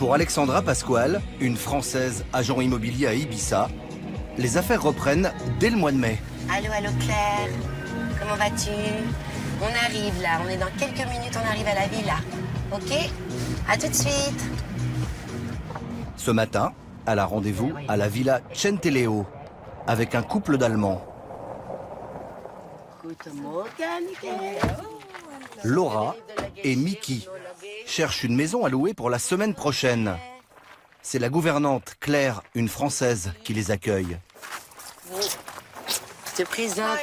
Pour Alexandra Pasquale, une Française agent immobilier à Ibiza, les affaires reprennent dès le mois de mai. Allô, allô Claire, comment vas-tu? On arrive là, on est dans quelques minutes, on arrive à la villa. Ok? À tout de suite. Ce matin, elle a rendez-vous à la villa Centeleo avec un couple d'Allemands. Laura et Mickey cherchent une maison à louer pour la semaine prochaine. C'est la gouvernante Claire, une Française, qui les accueille. Je te présente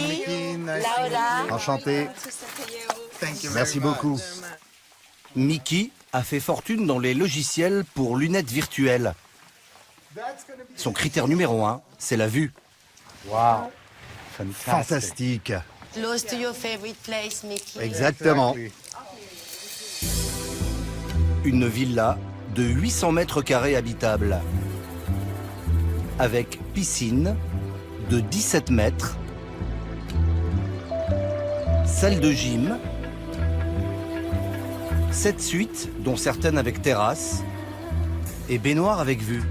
Mickey, Laura. Enchanté. Merci beaucoup. Mickey a fait fortune dans les logiciels pour lunettes virtuelles. Son critère numéro 1, c'est la vue. Wow. Fantastique. Close to your favorite place, Mickey. Exactement. Une villa de 800 mètres carrés habitable, avec piscine de 17 mètres, salle de gym, 7 suites, dont certaines avec terrasse, et baignoire avec vue.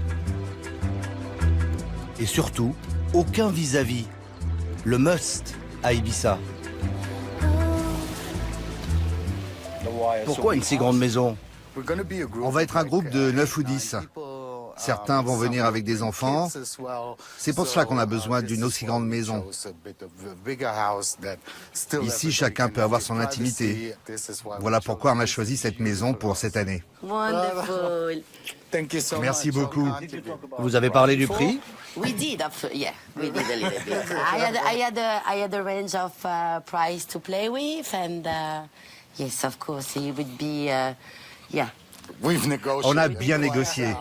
Et surtout, aucun vis-à-vis. Le must à Ibiza. Pourquoi une si grande maison? On va être un groupe de 9 ou 10. Certains vont venir avec des enfants. C'est pour cela qu'on a besoin d'une aussi grande maison. Ici, chacun peut avoir son intimité. Voilà pourquoi on a choisi cette maison pour cette année. Wonderful. Merci beaucoup. Vous avez parlé du prix? We did, yeah, we did a little bit. I had a range of price to play with, and yes, of course, it would be, yeah. On a bien négocié.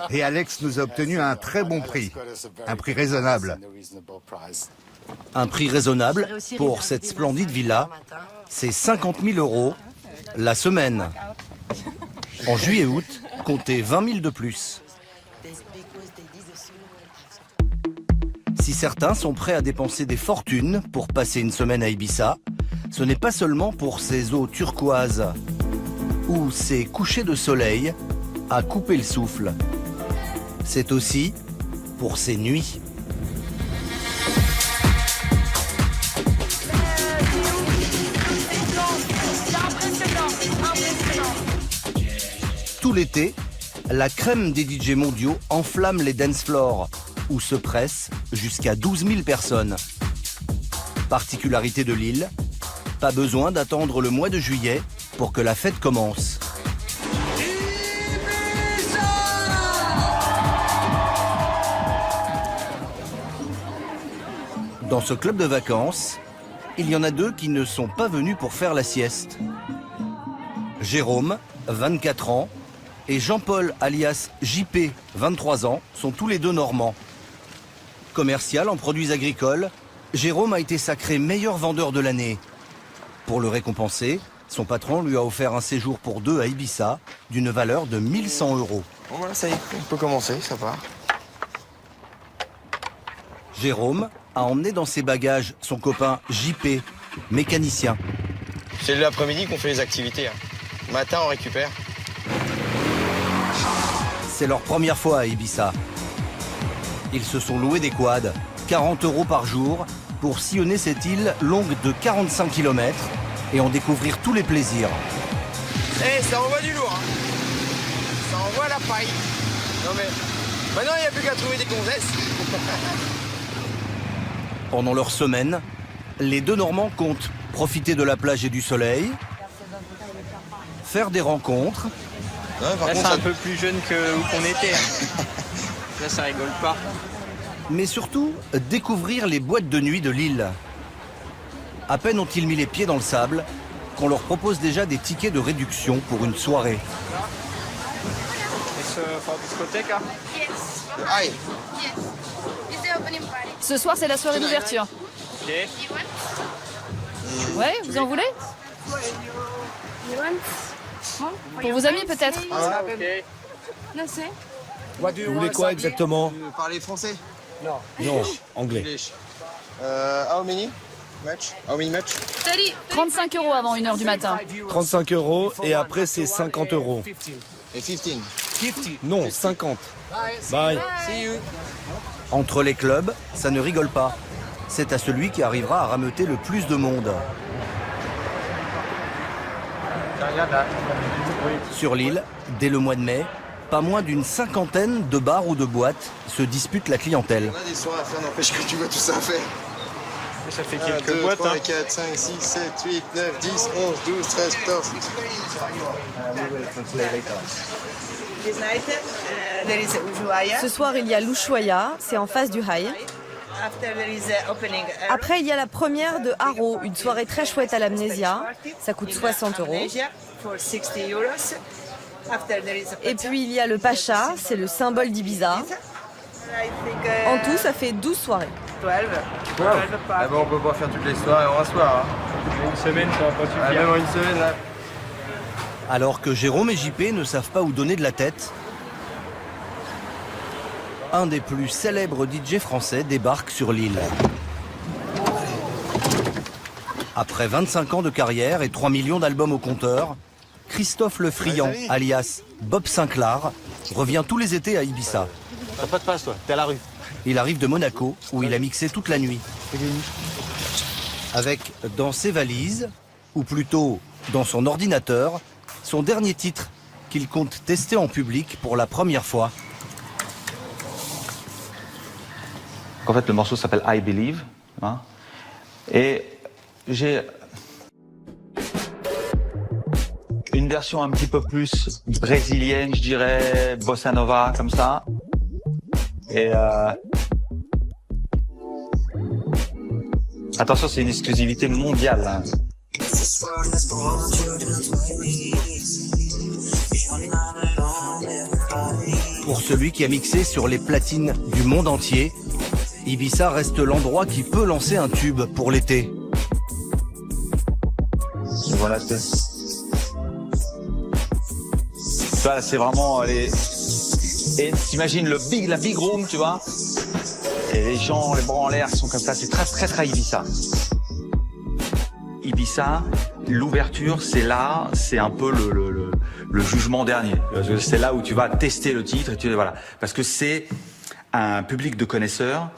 Et Alex nous a obtenu un très bon prix. Un prix raisonnable. Un prix raisonnable pour cette splendide villa, c'est 50 000 € la semaine. En juillet-août, comptez 20 000 de plus. Si certains sont prêts à dépenser des fortunes pour passer une semaine à Ibiza, ce n'est pas seulement pour ces eaux turquoises ou ces couchers de soleil à couper le souffle. C'est aussi pour ces nuits. Tout l'été, la crème des DJ mondiaux enflamme les dance floors, où se pressent jusqu'à 12 000 personnes. Particularité de l'île, pas besoin d'attendre le mois de juillet pour que la fête commence. Dans ce club de vacances, il y en a deux qui ne sont pas venus pour faire la sieste. Jérôme, 24 ans, et Jean-Paul alias JP, 23 ans, sont tous les deux normands. Commercial en produits agricoles, Jérôme a été sacré meilleur vendeur de l'année. Pour le récompenser, son patron lui a offert un séjour pour deux à Ibiza d'une valeur de 1 100 €. Bon voilà, ça y est, on peut commencer, ça part. Jérôme a emmené dans ses bagages son copain JP, mécanicien. C'est l'après-midi qu'on fait les activités. Matin, on récupère. C'est leur première fois à Ibiza. Ils se sont loués des quads, 40 € par jour, pour sillonner cette île longue de 45 km et en découvrir tous les plaisirs. Eh, ça envoie du lourd, hein. Ça envoie la paille. Non mais, maintenant il n'y a plus qu'à trouver des gonzesses. Pendant leur semaine, les deux Normands comptent profiter de la plage et du soleil, faire des rencontres. Ouais, Là, c'est un peu plus jeune que où qu'on était. Là, ça rigole pas. Mais surtout, découvrir les boîtes de nuit de l'île. À peine ont-ils mis les pieds dans le sable qu'on leur propose déjà des tickets de réduction pour une soirée. It's for discothèque, hein? Aïe. Ce soir, c'est la soirée d'ouverture. Ok. Ouais, vous en voulez? Pour vos amis, peut-être? Ah, Ok. Vous voulez quoi exactement? Vous parlez français? Non, anglais. How many match? How many match? 35 € avant 1 h du matin. 35 € et après c'est 50 €. Et 15. Non, 50. Bye. See you. Entre les clubs, ça ne rigole pas. C'est à celui qui arrivera à rameuter le plus de monde. Sur l'île, dès le mois de mai, pas moins d'une cinquantaine de bars ou de boîtes se disputent la clientèle. On a des soirs à faire, n'empêche que tu vois tout ça à faire. Ça fait 1, quelques 2, boîtes. 3, Hein. 4, 5, 6, 7, 8, 9, 10, 11, 12, 13, 14. Ce soir, il y a l'Ushuaïa, c'est en face du Haï. Après, il y a la première de Haro, une soirée très chouette à l'Amnésia. Ça coûte 60 €. Et puis, il y a le Pacha, c'est le symbole d'Ibiza. En tout, ça fait 12 soirées. Ah bon, on peut pas faire toutes les soirées en un soir. Une semaine, ça va pas suffire. Même en une semaine, là. Alors que Jérôme et JP ne savent pas où donner de la tête, un des plus célèbres DJ français débarque sur l'île. Après 25 ans de carrière et 3 millions d'albums au compteur, Christophe Le Friand, alias Bob Sinclair, revient tous les étés à Ibiza. T'as pas de passe, toi. T'es à la rue. Il arrive de Monaco, où il a mixé toute la nuit. Avec dans ses valises, ou plutôt dans son ordinateur, son dernier titre qu'il compte tester en public pour la première fois. En fait, le morceau s'appelle I Believe. Hein, et j'ai une version un petit peu plus brésilienne, je dirais, bossa nova, comme ça. Et attention, c'est une exclusivité mondiale. Hein. Pour celui qui a mixé sur les platines du monde entier, Ibiza reste l'endroit qui peut lancer un tube pour l'été. Voilà, tu vois, c'est vraiment les... Et t'imagines la big room, tu vois. Et les gens, les bras en l'air sont comme ça. C'est très, très, très Ibiza. Ibiza, l'ouverture, c'est là, c'est un peu le jugement dernier. C'est là où tu vas tester le titre et voilà. Parce que c'est un public de connaisseurs.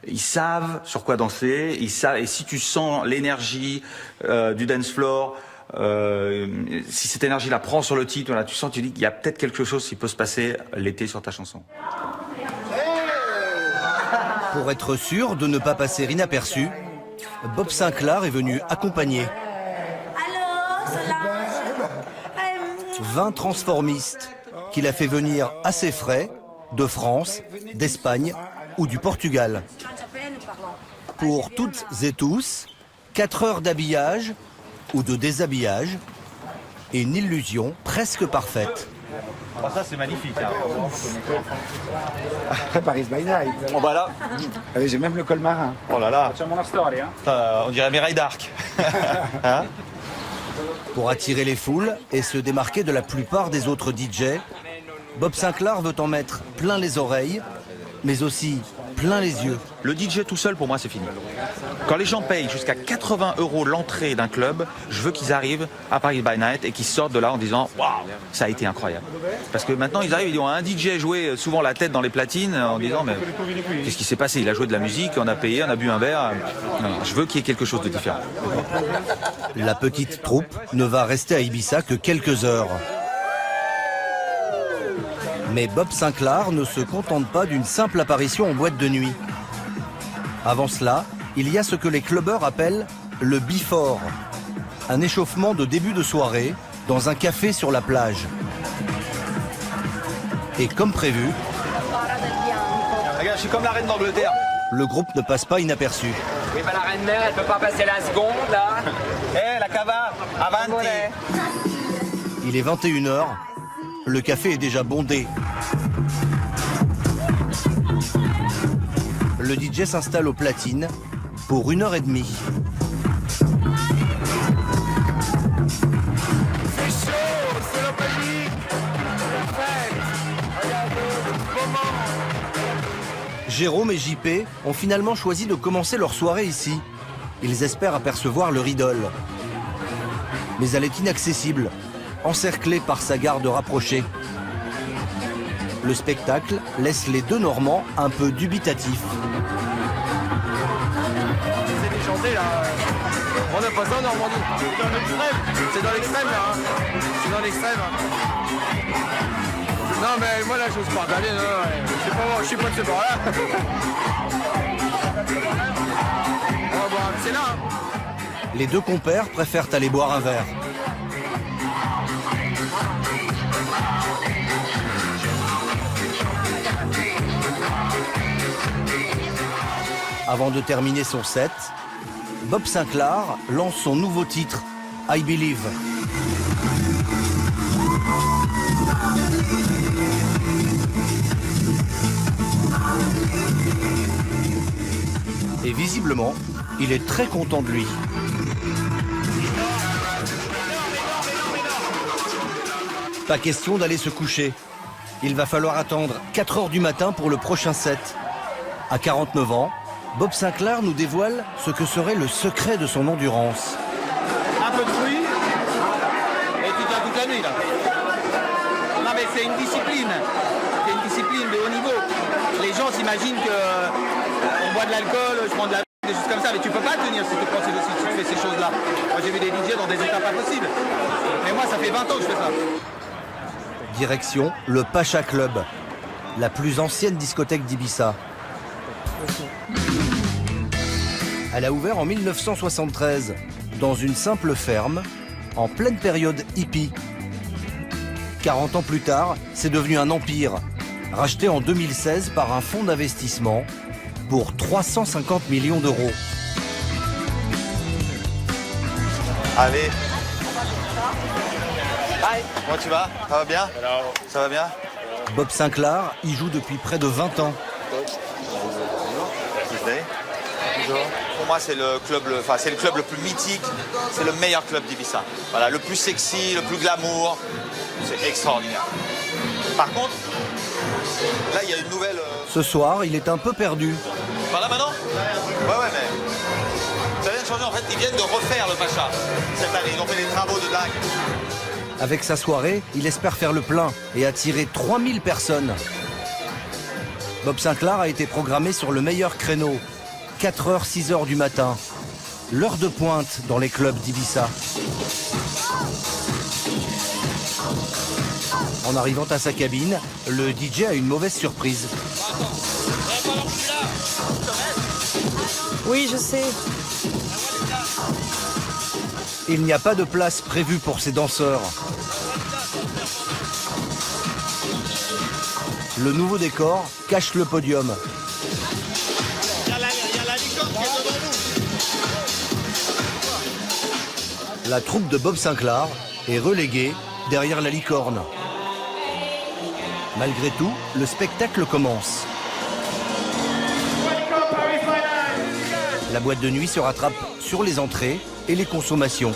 Ils savent sur quoi danser. Ils savent, et si tu sens l'énergie du dance floor, si cette énergie-là prend sur le titre, voilà, tu dis qu'il y a peut-être quelque chose qui peut se passer l'été sur ta chanson. Pour être sûr de ne pas passer inaperçu, Bob Sinclair est venu accompagner 20 transformistes qu'il a fait venir à ses frais de France, d'Espagne ou du Portugal. Pour toutes et tous, 4 heures d'habillage ou de déshabillage et une illusion presque parfaite. Oh, ça c'est magnifique. Hein. Paris by Night. Oh bah là. J'ai même le col marin. Oh là là. Hein. On dirait Mireille d'Arc. Hein? Pour attirer les foules et se démarquer de la plupart des autres DJ, Bob Sinclair veut en mettre plein les oreilles, mais aussi plein les yeux. Le DJ tout seul, pour moi, c'est fini. Quand les gens payent jusqu'à 80 € l'entrée d'un club, je veux qu'ils arrivent à Paris by Night et qu'ils sortent de là en disant « Waouh, ça a été incroyable ». Parce que maintenant, ils arrivent, ils ont un DJ joué souvent la tête dans les platines en disant « Mais qu'est-ce qui s'est passé ? Il a joué de la musique, on a payé, on a bu un verre. » Non, je veux qu'il y ait quelque chose de différent. La petite troupe ne va rester à Ibiza que quelques heures. Mais Bob Sinclair ne se contente pas d'une simple apparition en boîte de nuit. Avant cela, il y a ce que les clubbers appellent le before, un échauffement de début de soirée dans un café sur la plage. Et comme prévu, Regarde, je suis comme la reine d'Angleterre. le groupe ne passe pas inaperçu. Oui, bah la reine mère, elle peut pas passer la seconde, là. La cava, avanti. Il est 21h, le café est déjà bondé. Le DJ s'installe aux platines pour 1h30. Jérôme et JP ont finalement choisi de commencer leur soirée ici. Ils espèrent apercevoir leur idole. Mais elle est inaccessible, encerclée par sa garde rapprochée. Le spectacle laisse les deux Normands un peu dubitatifs. C'est déchanté là. On n'a pas ça en Normandie. C'est dans l'extrême. C'est dans l'extrême là. Hein. C'est dans l'extrême. Hein. Non mais moi là j'ose pas regarder. Non, c'est pas moi, je suis pas de ce bord là. On va boire. C'est là. Hein. Les deux compères préfèrent aller boire un verre. Avant de terminer son set, Bob Sinclair lance son nouveau titre, I Believe. Et visiblement, il est très content de lui. Pas question d'aller se coucher. Il va falloir attendre 4 heures du matin pour le prochain set. À 49 ans, Bob Sinclair nous dévoile ce que serait le secret de son endurance. Un peu de fruits et tu tiens toute la nuit là. Non mais c'est une discipline. C'est une discipline de haut niveau. Les gens s'imaginent qu'on boit de l'alcool, je prends de la des choses comme ça, mais tu peux pas tenir si tu fais ces choses-là. Moi j'ai vu des DJ dans des états pas possibles. Mais moi ça fait 20 ans que je fais ça. Direction le Pacha Club, la plus ancienne discothèque d'Ibiza. Elle a ouvert en 1973, dans une simple ferme, en pleine période hippie. 40 ans plus tard, c'est devenu un empire, racheté en 2016 par un fonds d'investissement pour 350 millions d'euros. Allez. Hi. Comment tu vas? Ça va bien? Ça va bien? Bob Sinclair y joue depuis près de 20 ans. Pour moi, c'est le club le plus mythique, c'est le meilleur club d'Ibiza. Voilà, le plus sexy, le plus glamour, c'est extraordinaire. Par contre, là, il y a une nouvelle... Ce soir, il est un peu perdu. Par là maintenant? Ouais, mais... Ça vient de changer, en fait, ils viennent de refaire le Pacha cette année, ils ont fait des travaux de dingue. Avec sa soirée, il espère faire le plein et attirer 3000 personnes. Bob Sinclair a été programmé sur le meilleur créneau, 4h, 6h du matin. L'heure de pointe dans les clubs d'Ibiza. En arrivant à sa cabine, le DJ a une mauvaise surprise. Oui, je sais. Il n'y a pas de place prévue pour ces danseurs. Le nouveau décor cache le podium. La troupe de Bob Sinclair est reléguée derrière la licorne. Malgré tout, le spectacle commence. La boîte de nuit se rattrape sur les entrées et les consommations.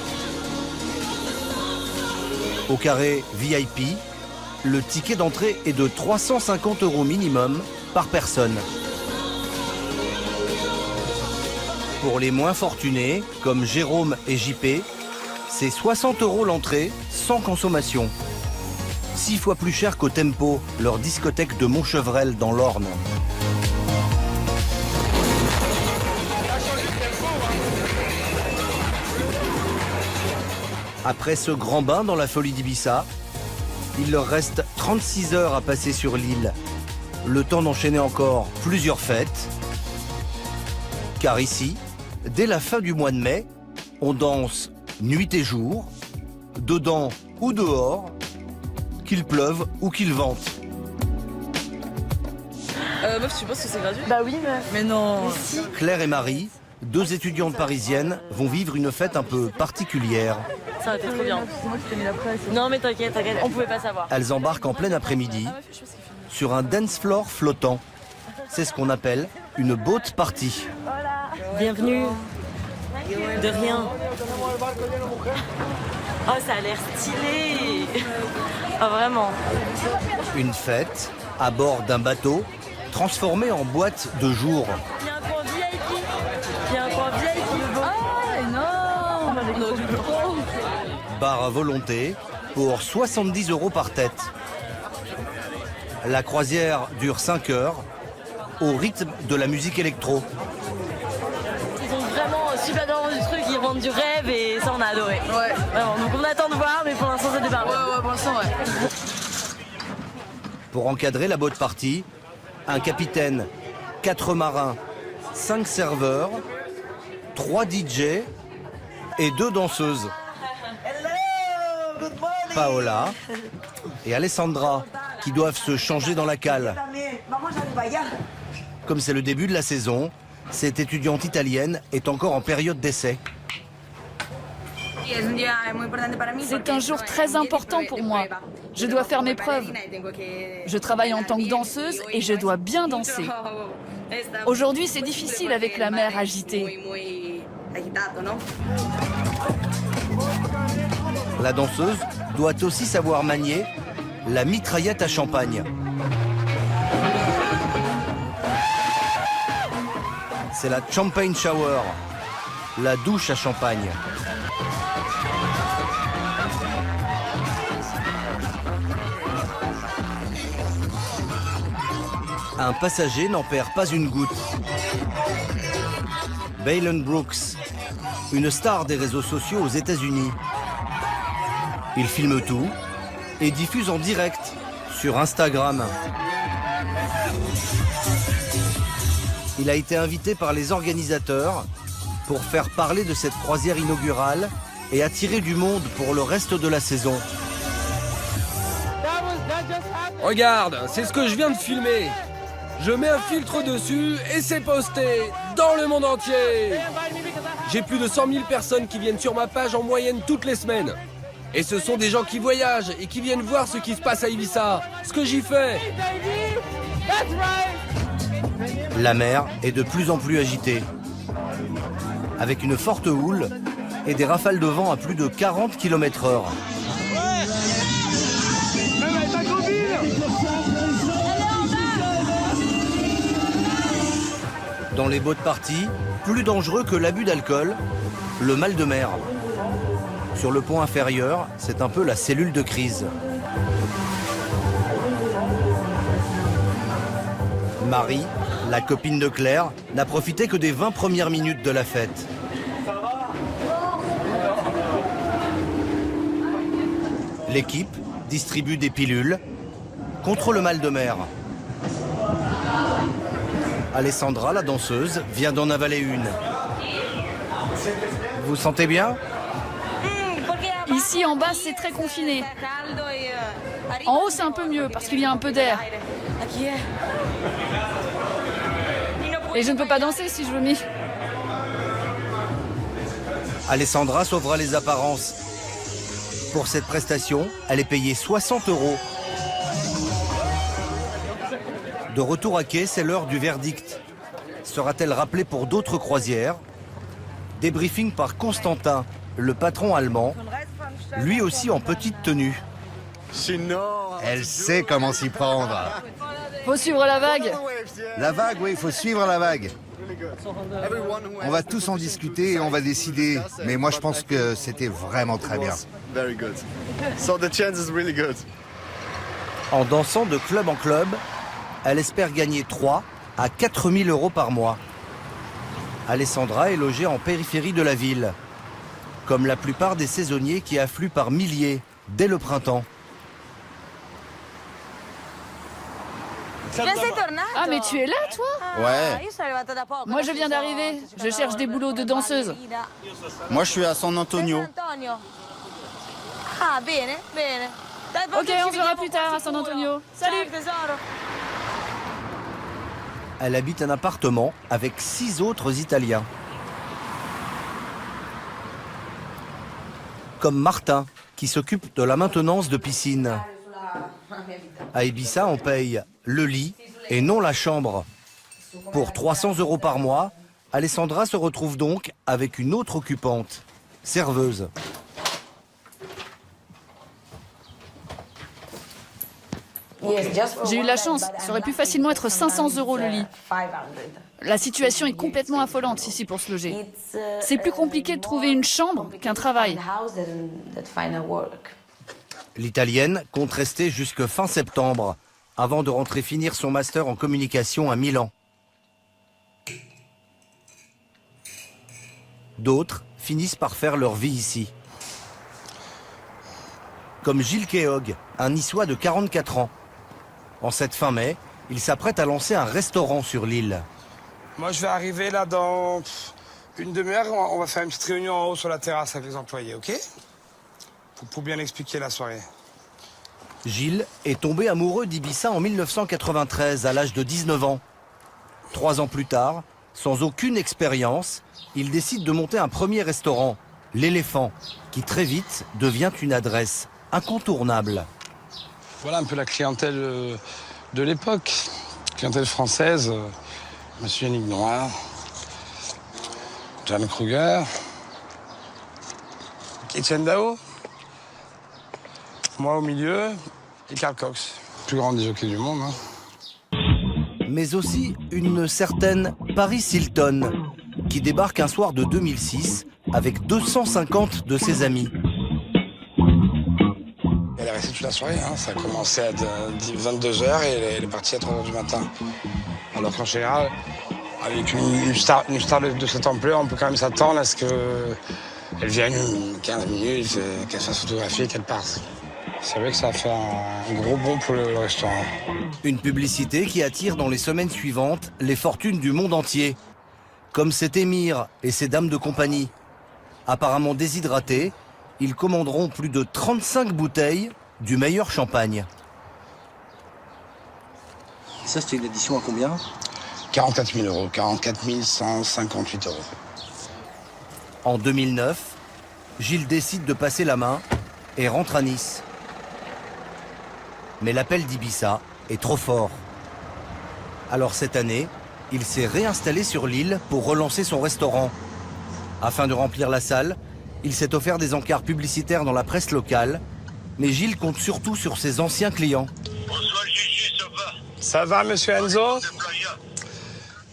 Au carré VIP, le ticket d'entrée est de 350 € minimum par personne. Pour les moins fortunés, comme Jérôme et JP, c'est 60 € l'entrée sans consommation. 6 fois plus cher qu'au Tempo, leur discothèque de Montchevrel dans l'Orne. Après ce grand bain dans la folie d'Ibiza, il leur reste 36 heures à passer sur l'île. Le temps d'enchaîner encore plusieurs fêtes. Car ici, dès la fin du mois de mai, on danse nuit et jour, dedans ou dehors, qu'il pleuve ou qu'il vente. Meuf, tu penses que c'est gratuit? Bah oui, meuf. Mais non. Mais si. Claire et Marie, deux étudiantes parisiennes, vont vivre une fête un peu particulière. Ça va être trop bien. Non mais t'inquiète, on pouvait pas savoir. Elles embarquent en plein après-midi sur un dance floor flottant. C'est ce qu'on appelle une boat party. Bienvenue. De rien. Oh, ça a l'air stylé. Oh, vraiment. Une fête à bord d'un bateau transformé en boîte de jour. Il y a un coin VIP. Il y a un coin VIP. Ah, énorme. Bar à volonté pour 70 € par tête. La croisière dure 5 heures, au rythme de la musique électro. Ils ont vraiment super bien vendu le truc, ils vendent du rêve et ça on a adoré. Ouais. Vraiment, donc on attend de voir, mais pour l'instant ça démarre. Ouais, pour l'instant, ouais. Pour encadrer la boat party, un capitaine, 4 marins, 5 serveurs, 3 DJ et 2 danseuses. Paola et Alessandra qui doivent se changer dans la cale. Comme c'est le début de la saison, cette étudiante italienne est encore en période d'essai. C'est un jour très important pour moi. Je dois faire mes preuves. Je travaille en tant que danseuse et je dois bien danser. Aujourd'hui, c'est difficile avec la mer agitée. La danseuse doit aussi savoir manier la mitraillette à champagne. C'est la champagne shower, la douche à champagne. Un passager n'en perd pas une goutte. Baylon Brooks, une star des réseaux sociaux aux États-Unis. Il filme tout et diffuse en direct sur Instagram. Il a été invité par les organisateurs pour faire parler de cette croisière inaugurale et attirer du monde pour le reste de la saison. Regarde, c'est ce que je viens de filmer. Je mets un filtre dessus et c'est posté dans le monde entier. J'ai plus de 100 000 personnes qui viennent sur ma page en moyenne toutes les semaines. Et ce sont des gens qui voyagent et qui viennent voir ce qui se passe à Ibiza, ce que j'y fais. La mer est de plus en plus agitée, avec une forte houle et des rafales de vent à plus de 40 km/h. Dans les boat parties, plus dangereux que l'abus d'alcool, le mal de mer. Sur le pont inférieur, c'est un peu la cellule de crise. Marie, la copine de Claire, n'a profité que des 20 premières minutes de la fête. L'équipe distribue des pilules contre le mal de mer. Alessandra, la danseuse, vient d'en avaler une. Vous sentez bien ? Ici en bas, c'est très confiné. En haut, c'est un peu mieux parce qu'il y a un peu d'air. Et je ne peux pas danser si je veux m'y. Alessandra sauvera les apparences. Pour cette prestation, elle est payée 60 €. De retour à quai, c'est l'heure du verdict. Sera-t-elle rappelée pour d'autres croisières ? Débriefing par Constantin, le patron allemand, lui aussi en petite tenue. Elle sait comment s'y prendre. Faut suivre la vague. La vague, oui, il faut suivre la vague. On va tous en discuter et on va décider. Mais moi, je pense que c'était vraiment très bien. En dansant de club en club, elle espère gagner 3 à 4 000 € par mois. Alessandra est logée en périphérie de la ville, comme la plupart des saisonniers qui affluent par milliers dès le printemps. Ah, mais tu es là, toi? Ouais. Moi, je viens d'arriver. Je cherche des boulots de danseuse. Moi, je suis à San Antonio. Ok, on se verra plus tard à San Antonio. Salut! Elle habite un appartement avec 6 autres Italiens. Comme Martin, qui s'occupe de la maintenance de piscine. À Ibiza, on paye le lit et non la chambre. Pour 300 € par mois, Alessandra se retrouve donc avec une autre occupante, serveuse. J'ai eu de la chance. Ça aurait pu facilement être 500 € le lit. La situation est complètement affolante ici pour se loger. C'est plus compliqué de trouver une chambre qu'un travail. L'Italienne compte rester jusque fin septembre, avant de rentrer finir son master en communication à Milan. D'autres finissent par faire leur vie ici. Comme Gilles Keogh, un Niçois de 44 ans. En cette fin mai, il s'apprête à lancer un restaurant sur l'île. Moi, je vais arriver là dans une demi-heure. On va faire une petite réunion en haut sur la terrasse avec les employés, ok? Pour bien expliquer la soirée. Gilles est tombé amoureux d'Ibiza en 1993, à l'âge de 19 ans. 3 ans plus tard, sans aucune expérience, il décide de monter un premier restaurant, l'Éléphant, qui très vite devient une adresse incontournable. Voilà un peu la clientèle de l'époque. Clientèle française. Monsieur Yannick Noir, John Kruger, Etienne Dao, moi au milieu et Carl Cox, plus grand des jockeys du monde. Hein. Mais aussi une certaine Paris Hilton, qui débarque un soir de 2006 avec 250 de ses amis. Elle est restée toute la soirée, hein. Ça a commencé à 22h et elle est partie à 3h du matin. Alors qu'en général, avec une star de cette ampleur, on peut quand même s'attendre à ce qu'elle vienne 15 minutes, qu'elle se fasse photographier et qu'elle parte. C'est vrai que ça a fait un gros bond pour le restaurant. Une publicité qui attire dans les semaines suivantes les fortunes du monde entier. Comme cet émir et ses dames de compagnie. Apparemment déshydratés, ils commanderont plus de 35 bouteilles du meilleur champagne. Ça, c'était une édition à combien? 44 000 euros, 44 158 euros. En 2009, Gilles décide de passer la main et rentre à Nice. Mais l'appel d'Ibiza est trop fort. Alors cette année, il s'est réinstallé sur l'île pour relancer son restaurant. Afin de remplir la salle, il s'est offert des encarts publicitaires dans la presse locale, mais Gilles compte surtout sur ses anciens clients. Bonsoir Gigi, ça va? Ça va, monsieur Enzo?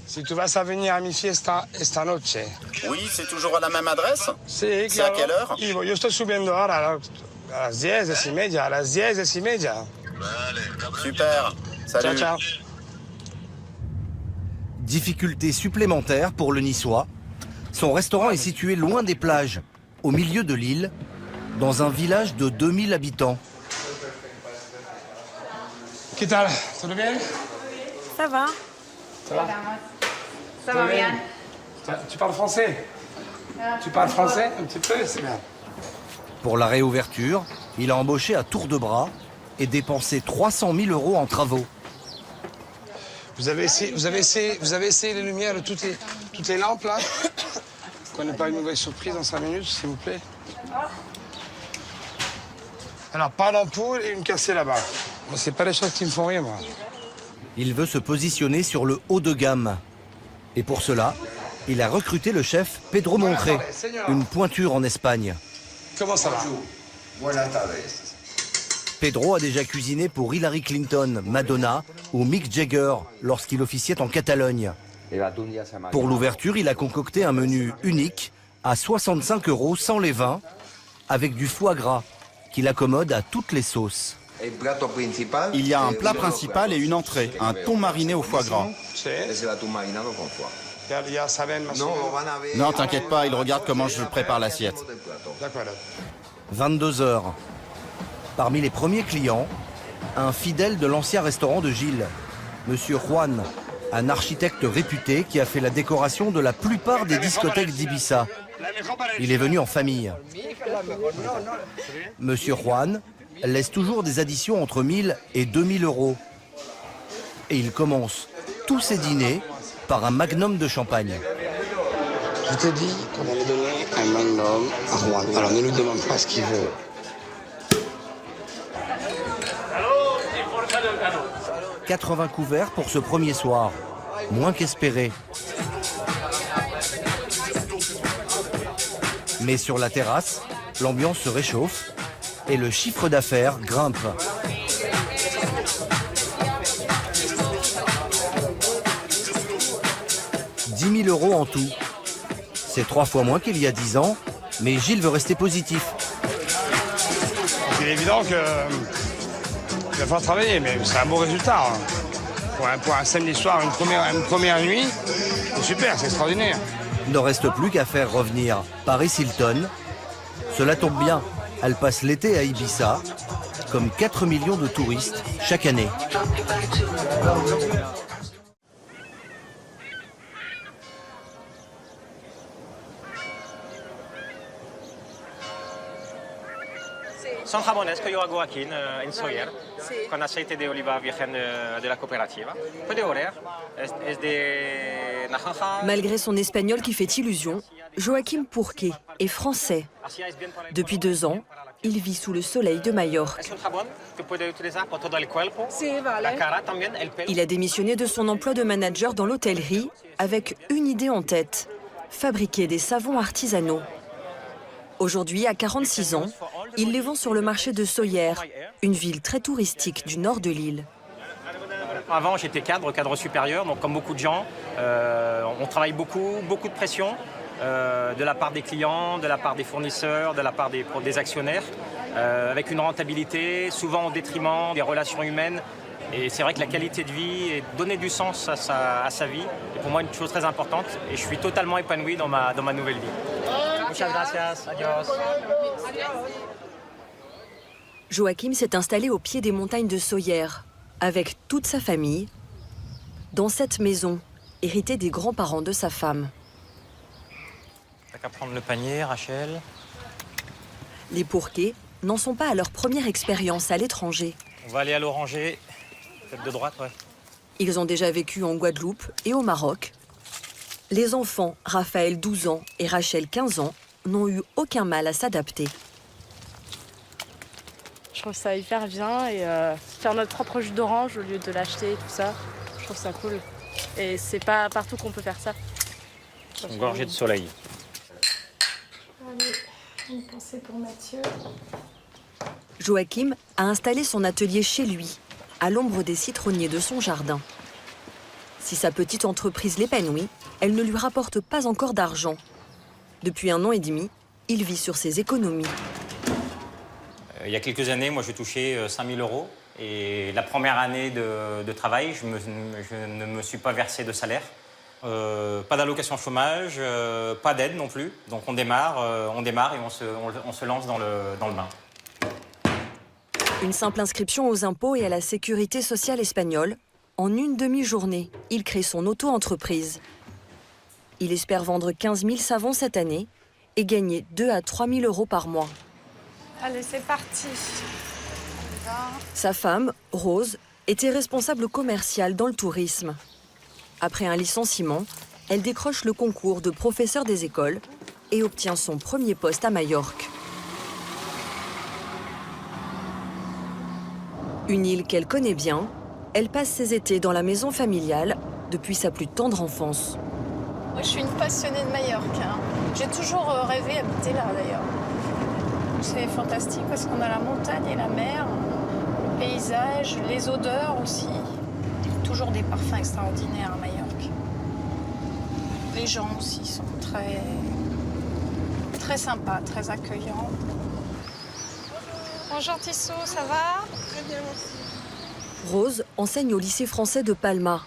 Si tu vas venir à mi fiesta esta noche. Oui, c'est toujours à la même adresse? C'est à quelle heure? Yo estoy subiendo ahora a las 10:30, a las 10:30. Super, salut. Ciao, ciao. Difficulté supplémentaire pour le Niçois. Son restaurant est situé loin des plages, au milieu de l'île, dans un village de 2000 habitants. ¿Qué tal? ¿Todo bien? Ça va. Ça va? Ça va bien. Tu parles français? Tu parles français un petit peu? C'est bien. Pour la réouverture, il a embauché à tour de bras et dépensé 300 000 euros en travaux. Vous avez essayé les lumières de toutes les lampes, là? Qu'on n'ait pas une mauvaise surprise dans 5 minutes, s'il vous plaît. Alors, pas d'ampoule et une cassée là-bas. Moi, c'est pas les choses qui me font rire, moi. Il veut se positionner sur le haut de gamme. Et pour cela, il a recruté le chef Pedro Montré, une pointure en Espagne. Comment ça va? Pedro a déjà cuisiné pour Hillary Clinton, Madonna ou Mick Jagger lorsqu'il officiait en Catalogne. Pour l'ouverture, il a concocté un menu unique à 65 euros sans les vins, avec du foie gras, qu'il accommode à toutes les sauces. Il y a un plat principal et une entrée, un thon mariné au foie gras. Non, t'inquiète pas, il regarde comment je prépare l'assiette. 22 heures. Parmi les premiers clients, un fidèle de l'ancien restaurant de Gilles, Monsieur Juan, un architecte réputé qui a fait la décoration de la plupart des discothèques d'Ibiza. Il est venu en famille. Monsieur Juan laisse toujours des additions entre 1000 et 2000 euros. Et il commence tous ses dîners par un magnum de champagne. Je t'ai dit qu'on allait donner un magnum à Juan. Alors ne lui demande pas ce qu'il veut. « 80 couverts pour ce premier soir, moins qu'espéré. Mais sur la terrasse, l'ambiance se réchauffe et le chiffre d'affaires grimpe. « 10 000 euros en tout. C'est 3 fois moins qu'il y a 10 ans, mais Gilles veut rester positif. C'est évident que va falloir travailler, mais c'est un bon résultat. Hein. Pour un samedi soir, une première nuit, c'est super, c'est extraordinaire. Il ne reste plus qu'à faire revenir Paris Hilton. Cela tombe bien, elle passe l'été à Ibiza, comme 4 millions de touristes chaque année. Son jamones que yo hago aquí en Sóller, con aceite de oliva virgen de la coopérativa. Puede oler, es de naranja. Malgré son espagnol qui fait illusion, Joaquim Purqué est français. Depuis 2 ans, il vit sous le soleil de Majorque. Il a démissionné de son emploi de manager dans l'hôtellerie avec une idée en tête, fabriquer des savons artisanaux. Aujourd'hui, à 46 ans, il les vend sur le marché de Sóller, une ville très touristique du nord de l'île. Avant, j'étais cadre supérieur, donc comme beaucoup de gens, on travaille beaucoup de pression de la part des clients, de la part des fournisseurs, de la part des actionnaires, avec une rentabilité, souvent au détriment des relations humaines. Et c'est vrai que la qualité de vie et donner du sens à sa vie est pour moi une chose très importante et je suis totalement épanoui dans ma nouvelle vie. Muchas gracias, adios. Joaquim s'est installé au pied des montagnes de Sóller, avec toute sa famille, dans cette maison, héritée des grands-parents de sa femme. T'as qu'à prendre le panier, Rachel. Les Purqué n'en sont pas à leur première expérience à l'étranger. On va aller à l'Oranger, tête de droite, ouais. Ils ont déjà vécu en Guadeloupe et au Maroc. Les enfants, Raphaël 12 ans et Rachel 15 ans, n'ont eu aucun mal à s'adapter. Je trouve ça hyper bien et faire notre propre jus d'orange au lieu de l'acheter, tout ça, je trouve ça cool. Et c'est pas partout qu'on peut faire ça. Une gorgée de soleil. Allez, une pensée pour Mathieu. Joaquim a installé son atelier chez lui, à l'ombre des citronniers de son jardin. Si sa petite entreprise l'épanouit, elle ne lui rapporte pas encore d'argent. Depuis 1 an et demi, il vit sur ses économies. Il y a quelques années, moi, je touchais 5 000 €. Et la première année de travail, je ne me suis pas versé de salaire. Pas d'allocation chômage, pas d'aide non plus. Donc on démarre et on se lance dans le bain. Une simple inscription aux impôts et à la sécurité sociale espagnole. En une demi-journée, il crée son auto-entreprise. Il espère vendre 15 000 savons cette année et gagner 2 à 3 000 € par mois. Allez, c'est parti. Sa femme, Rose, était responsable commerciale dans le tourisme. Après un licenciement, elle décroche le concours de professeur des écoles et obtient son premier poste à Majorque. Une île qu'elle connaît bien, elle passe ses étés dans la maison familiale depuis sa plus tendre enfance. Moi, je suis une passionnée de Majorque. Hein. J'ai toujours rêvé d'habiter là, d'ailleurs. C'est fantastique parce qu'on a la montagne et la mer, le paysage, les odeurs aussi. Toujours des parfums extraordinaires à Majorque. Les gens aussi sont très sympas, très accueillants. Bonjour Tissot, ça va? Très bien, merci. Rose enseigne au lycée français de Palma,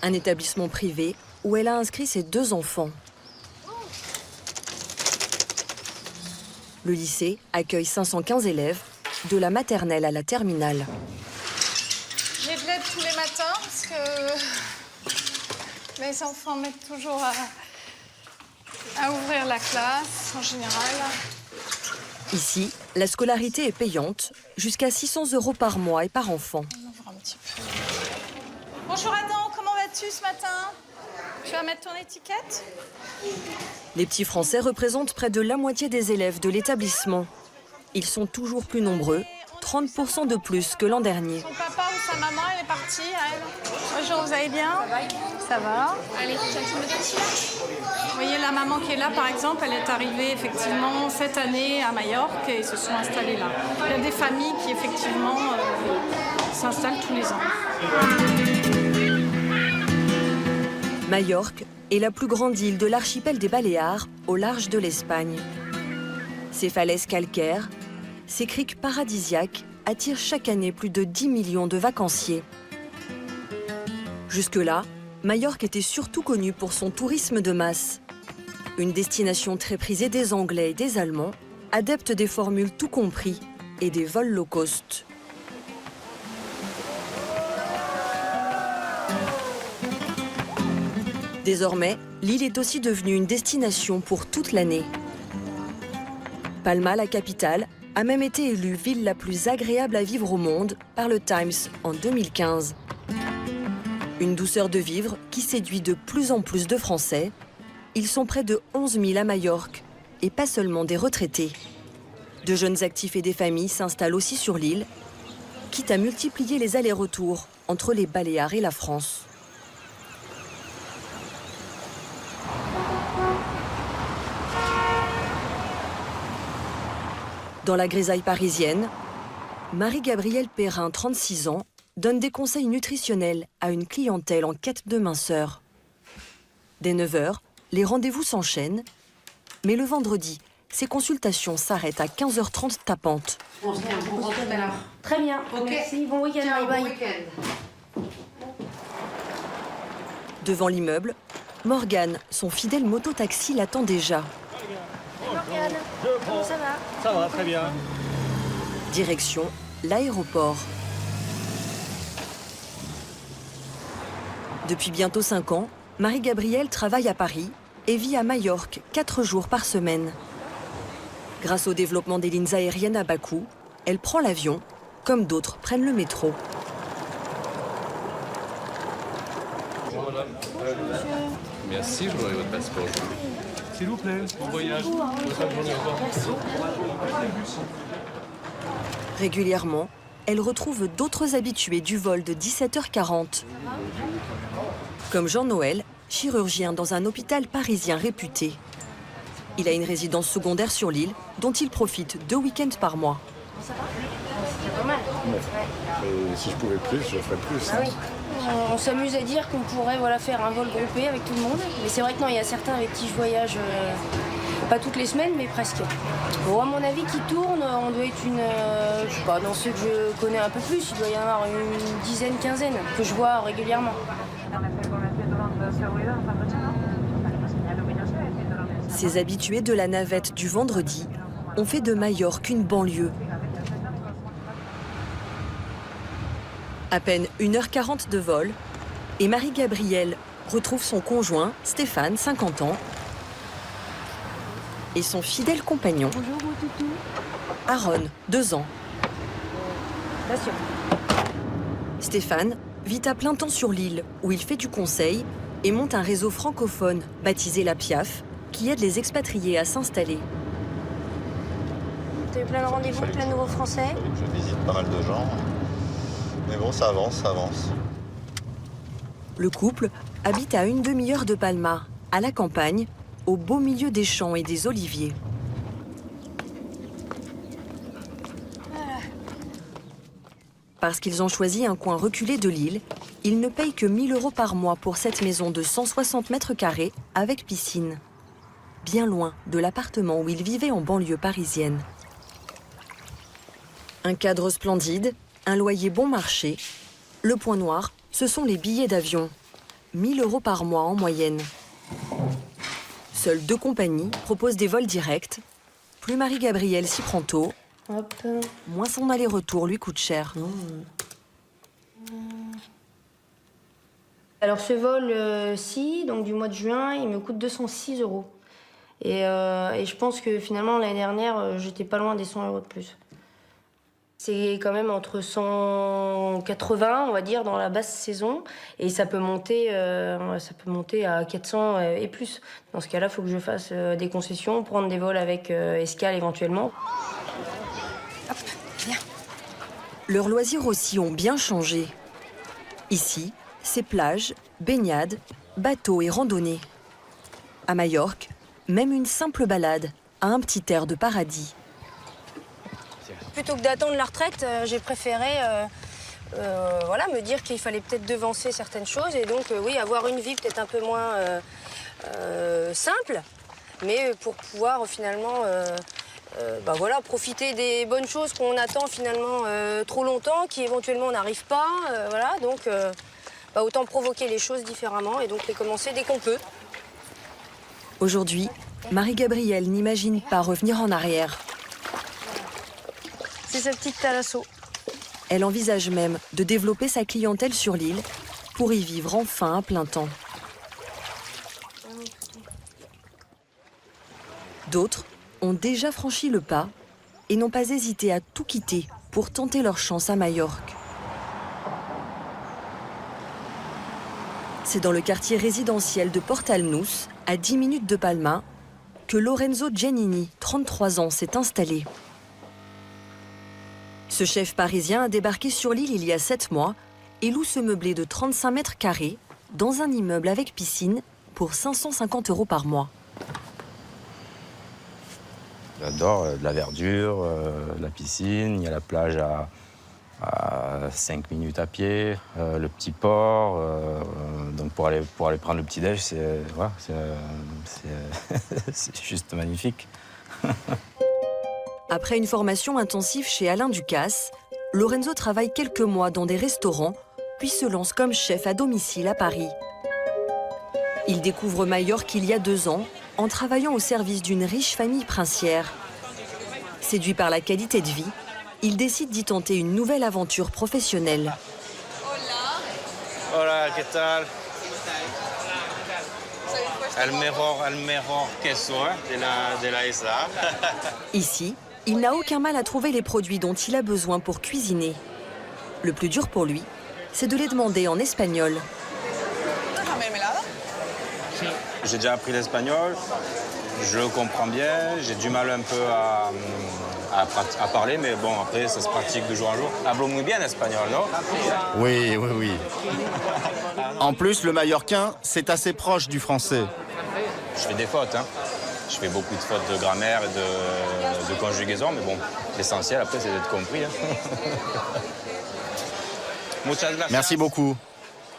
un établissement privé où elle a inscrit ses 2 enfants. Le lycée accueille 515 élèves, de la maternelle à la terminale. J'ai de l'aide tous les matins parce que les enfants m'aident toujours à ouvrir la classe en général. Ici, la scolarité est payante, jusqu'à 600 € par mois et par enfant. On ouvre un petit peu. Bonjour Adam, comment vas-tu ce matin? Tu vas mettre ton étiquette? Les petits Français représentent près de la moitié des élèves de l'établissement. Ils sont toujours plus nombreux, 30% de plus que l'an dernier. Son papa ou sa maman, elle est partie, elle. Bonjour, vous allez bien? Ça va? Allez, tu as tout là? Vous voyez la maman qui est là, par exemple, elle est arrivée effectivement cette année à Majorque et se sont installées là. Il y a des familles qui effectivement s'installent tous les ans. Majorque est la plus grande île de l'archipel des Baléares, au large de l'Espagne. Ses falaises calcaires, ses criques paradisiaques attire chaque année plus de 10 millions de vacanciers. Jusque-là, Majorque était surtout connue pour son tourisme de masse. Une destination très prisée des Anglais et des Allemands, adeptes des formules tout compris et des vols low cost. Désormais, l'île est aussi devenue une destination pour toute l'année. Palma, la capitale, a même été élue ville la plus agréable à vivre au monde par le Times en 2015. Une douceur de vivre qui séduit de plus en plus de Français. Ils sont près de 11 000 à Majorque, et pas seulement des retraités. De jeunes actifs et des familles s'installent aussi sur l'île, quitte à multiplier les allers-retours entre les Baléares et la France. Dans la grisaille parisienne, Marie-Gabrielle Perrin, 36 ans, donne des conseils nutritionnels à une clientèle en quête de minceur. Dès 9 h, les rendez-vous s'enchaînent, mais le vendredi, ces consultations s'arrêtent à 15h30 tapantes. On se rentre tout à l'heure. Très bien, merci, bon week-end, bye bye. Devant l'immeuble, Morgane, son fidèle mototaxi, l'attend déjà. Morgane, comment ça va? Ça va, très bien. Direction l'aéroport. Depuis bientôt 5 ans, Marie-Gabrielle travaille à Paris et vit à Majorque 4 jours par semaine. Grâce au développement des lignes aériennes à bas coût, elle prend l'avion, comme d'autres prennent le métro. Bonjour madame. Merci, je voudrais votre passeport. S'il vous plaît, bon voyage. Régulièrement, elle retrouve d'autres habitués du vol de 17h40. Comme Jean-Noël, chirurgien dans un hôpital parisien réputé. Il a une résidence secondaire sur l'île, dont il profite 2 week-ends par mois. Ça va? C'est pas mal. Mais si je pouvais plus, je ferais plus. Ah oui. On s'amuse à dire qu'on pourrait faire un vol groupé avec tout le monde. Mais c'est vrai que non, il y a certains avec qui je voyage, pas toutes les semaines, mais presque. Bon, à mon avis, qui tourne, on doit être je sais pas, dans ceux que je connais un peu plus, il doit y en avoir une dizaine, quinzaine, que je vois régulièrement. Ces habitués de la navette du vendredi ont fait de Majorque une banlieue. À peine 1h40 de vol, et Marie-Gabrielle retrouve son conjoint, Stéphane, 50 ans, et son fidèle compagnon, bonjour, mon toutou. Aaron, 2 ans. Bien sûr. Stéphane vit à plein temps sur l'île, où il fait du conseil et monte un réseau francophone baptisé la PIAF, qui aide les expatriés à s'installer. Tu as eu plein de rendez-vous, plein de nouveaux Français? Je visite pas mal de gens. Mais bon, ça avance, ça avance. Le couple habite à une demi-heure de Palma, à la campagne, au beau milieu des champs et des oliviers. Parce qu'ils ont choisi un coin reculé de l'île, ils ne payent que 1 000 € par mois pour cette maison de 160 mètres carrés avec piscine. Bien loin de l'appartement où ils vivaient en banlieue parisienne. Un cadre splendide, un loyer bon marché. Le point noir, ce sont les billets d'avion. 1 000 € par mois en moyenne. Seules 2 compagnies proposent des vols directs. Plus Marie-Gabrielle s'y prend tôt, moins son aller-retour lui coûte cher. Alors ce vol-ci, donc du mois de juin, il me coûte 206 €. Et je pense que finalement l'année dernière, j'étais pas loin des 100 € de plus. C'est quand même entre 180, on va dire, dans la basse saison, et ça peut monter à 400 et plus. Dans ce cas-là, il faut que je fasse des concessions, prendre des vols avec escale éventuellement. Hop, viens. Leurs loisirs aussi ont bien changé. Ici, c'est plage, baignade, bateaux et randonnées. À Majorque, même une simple balade a un petit air de paradis. Plutôt que d'attendre la retraite, j'ai préféré me dire qu'il fallait peut-être devancer certaines choses et donc oui, avoir une vie peut-être un peu moins simple, mais pour pouvoir finalement voilà, profiter des bonnes choses qu'on attend finalement trop longtemps, qui éventuellement n'arrivent pas. Voilà, donc autant provoquer les choses différemment et donc les commencer dès qu'on peut. Aujourd'hui, Marie-Gabrielle n'imagine pas revenir en arrière. C'est sa petite thalasso. Elle envisage même de développer sa clientèle sur l'île pour y vivre enfin à plein temps. D'autres ont déjà franchi le pas et n'ont pas hésité à tout quitter pour tenter leur chance à Majorque. C'est dans le quartier résidentiel de Portalnous, à 10 minutes de Palma, que Lorenzo Giannini, 33 ans, s'est installé. Ce chef parisien a débarqué sur l'île il y a 7 mois et loue ce meublé de 35 mètres carrés dans un immeuble avec piscine pour 550 € par mois. J'adore de la verdure, la piscine, il y a la plage à 5 minutes à pied, le petit port. Donc pour aller prendre le petit-déj, c'est juste magnifique. Après une formation intensive chez Alain Ducasse, Lorenzo travaille quelques mois dans des restaurants, puis se lance comme chef à domicile à Paris. Il découvre Majorque il y a 2 ans, en travaillant au service d'une riche famille princière. Séduit par la qualité de vie, il décide d'y tenter une nouvelle aventure professionnelle. Hola, ¿qué tal? El mejor queso de la isla. Ici, il n'a aucun mal à trouver les produits dont il a besoin pour cuisiner. Le plus dur pour lui, c'est de les demander en espagnol. J'ai déjà appris l'espagnol, je le comprends bien, j'ai du mal un peu à parler, mais bon, après, ça se pratique de jour en jour. Hablo muy bien espagnol, non? Oui. En plus, le mallorquin, c'est assez proche du français. Je fais des fautes, hein. Je fais beaucoup de fautes de grammaire et de conjugaison, mais bon, l'essentiel, après, c'est d'être compris. Hein. Merci beaucoup.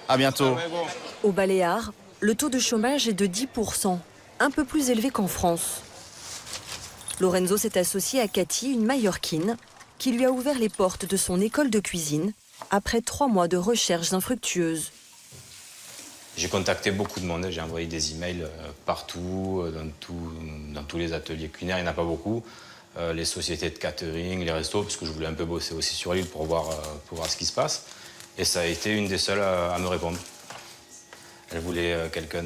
À bientôt. Aux Baléares, le taux de chômage est de 10%, un peu plus élevé qu'en France. Lorenzo s'est associé à Cathy, une Majorquine, qui lui a ouvert les portes de son école de cuisine après 3 mois de recherches infructueuses. J'ai contacté beaucoup de monde, j'ai envoyé des emails partout, dans tous les ateliers culinaires, il n'y en a pas beaucoup. Les sociétés de catering, les restos, parce que je voulais un peu bosser aussi sur l'île pour voir ce qui se passe. Et ça a été une des seules à me répondre. Elle voulait quelqu'un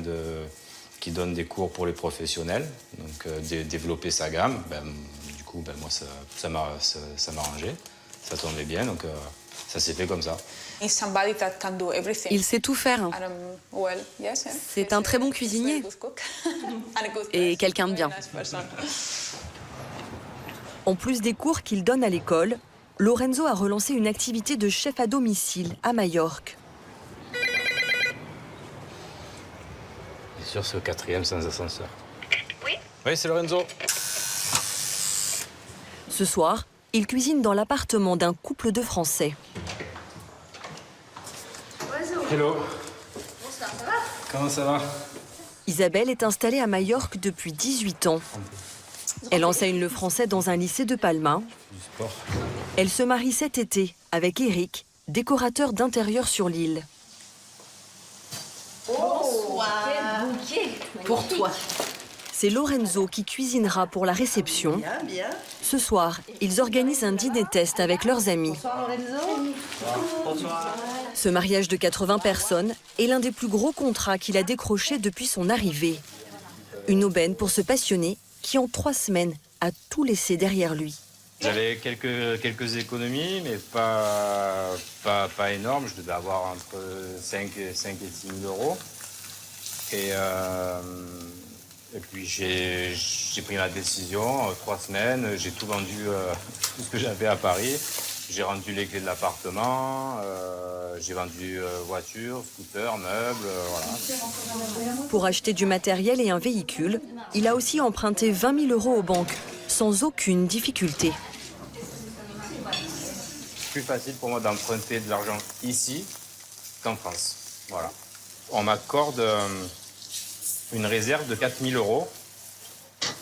qui donne des cours pour les professionnels, donc développer sa gamme. Du coup, moi, ça m'arrangeait, ça tombait bien, donc ça s'est fait comme ça. Il sait tout faire. C'est un très bon cuisinier et quelqu'un de bien. En plus des cours qu'il donne à l'école, Lorenzo a relancé une activité de chef à domicile à Majorque. Sur ce 4e sans ascenseur. Oui. Oui, c'est Lorenzo. Ce soir, il cuisine dans l'appartement d'un couple de Français. Hello. Bonsoir, ça va? Comment ça va? Isabelle est installée à Majorque depuis 18 ans. Elle enseigne le français dans un lycée de Palma. Elle se marie cet été avec Eric, décorateur d'intérieur sur l'île. Bonsoir. Quel bouquet pour toi. C'est Lorenzo qui cuisinera pour la réception. Bien, bien. Ce soir, ils organisent un dîner test avec leurs amis. Bonsoir Lorenzo. Bonsoir. Ce mariage de 80 personnes est l'un des plus gros contrats qu'il a décroché depuis son arrivée. Une aubaine pour ce passionné qui, en 3 semaines, a tout laissé derrière lui. J'avais quelques économies, mais pas énormes. Je devais avoir entre 5 et 6 000 euros. Et puis j'ai pris ma décision, 3 semaines, j'ai tout vendu, tout ce que j'avais à Paris. J'ai rendu les clés de l'appartement, j'ai vendu voitures, scooters, meubles, voilà. Pour acheter du matériel et un véhicule, il a aussi emprunté 20 000 € aux banques, sans aucune difficulté. C'est plus facile pour moi d'emprunter de l'argent ici qu'en France. Voilà. On m'accorde une réserve de 4 000 €.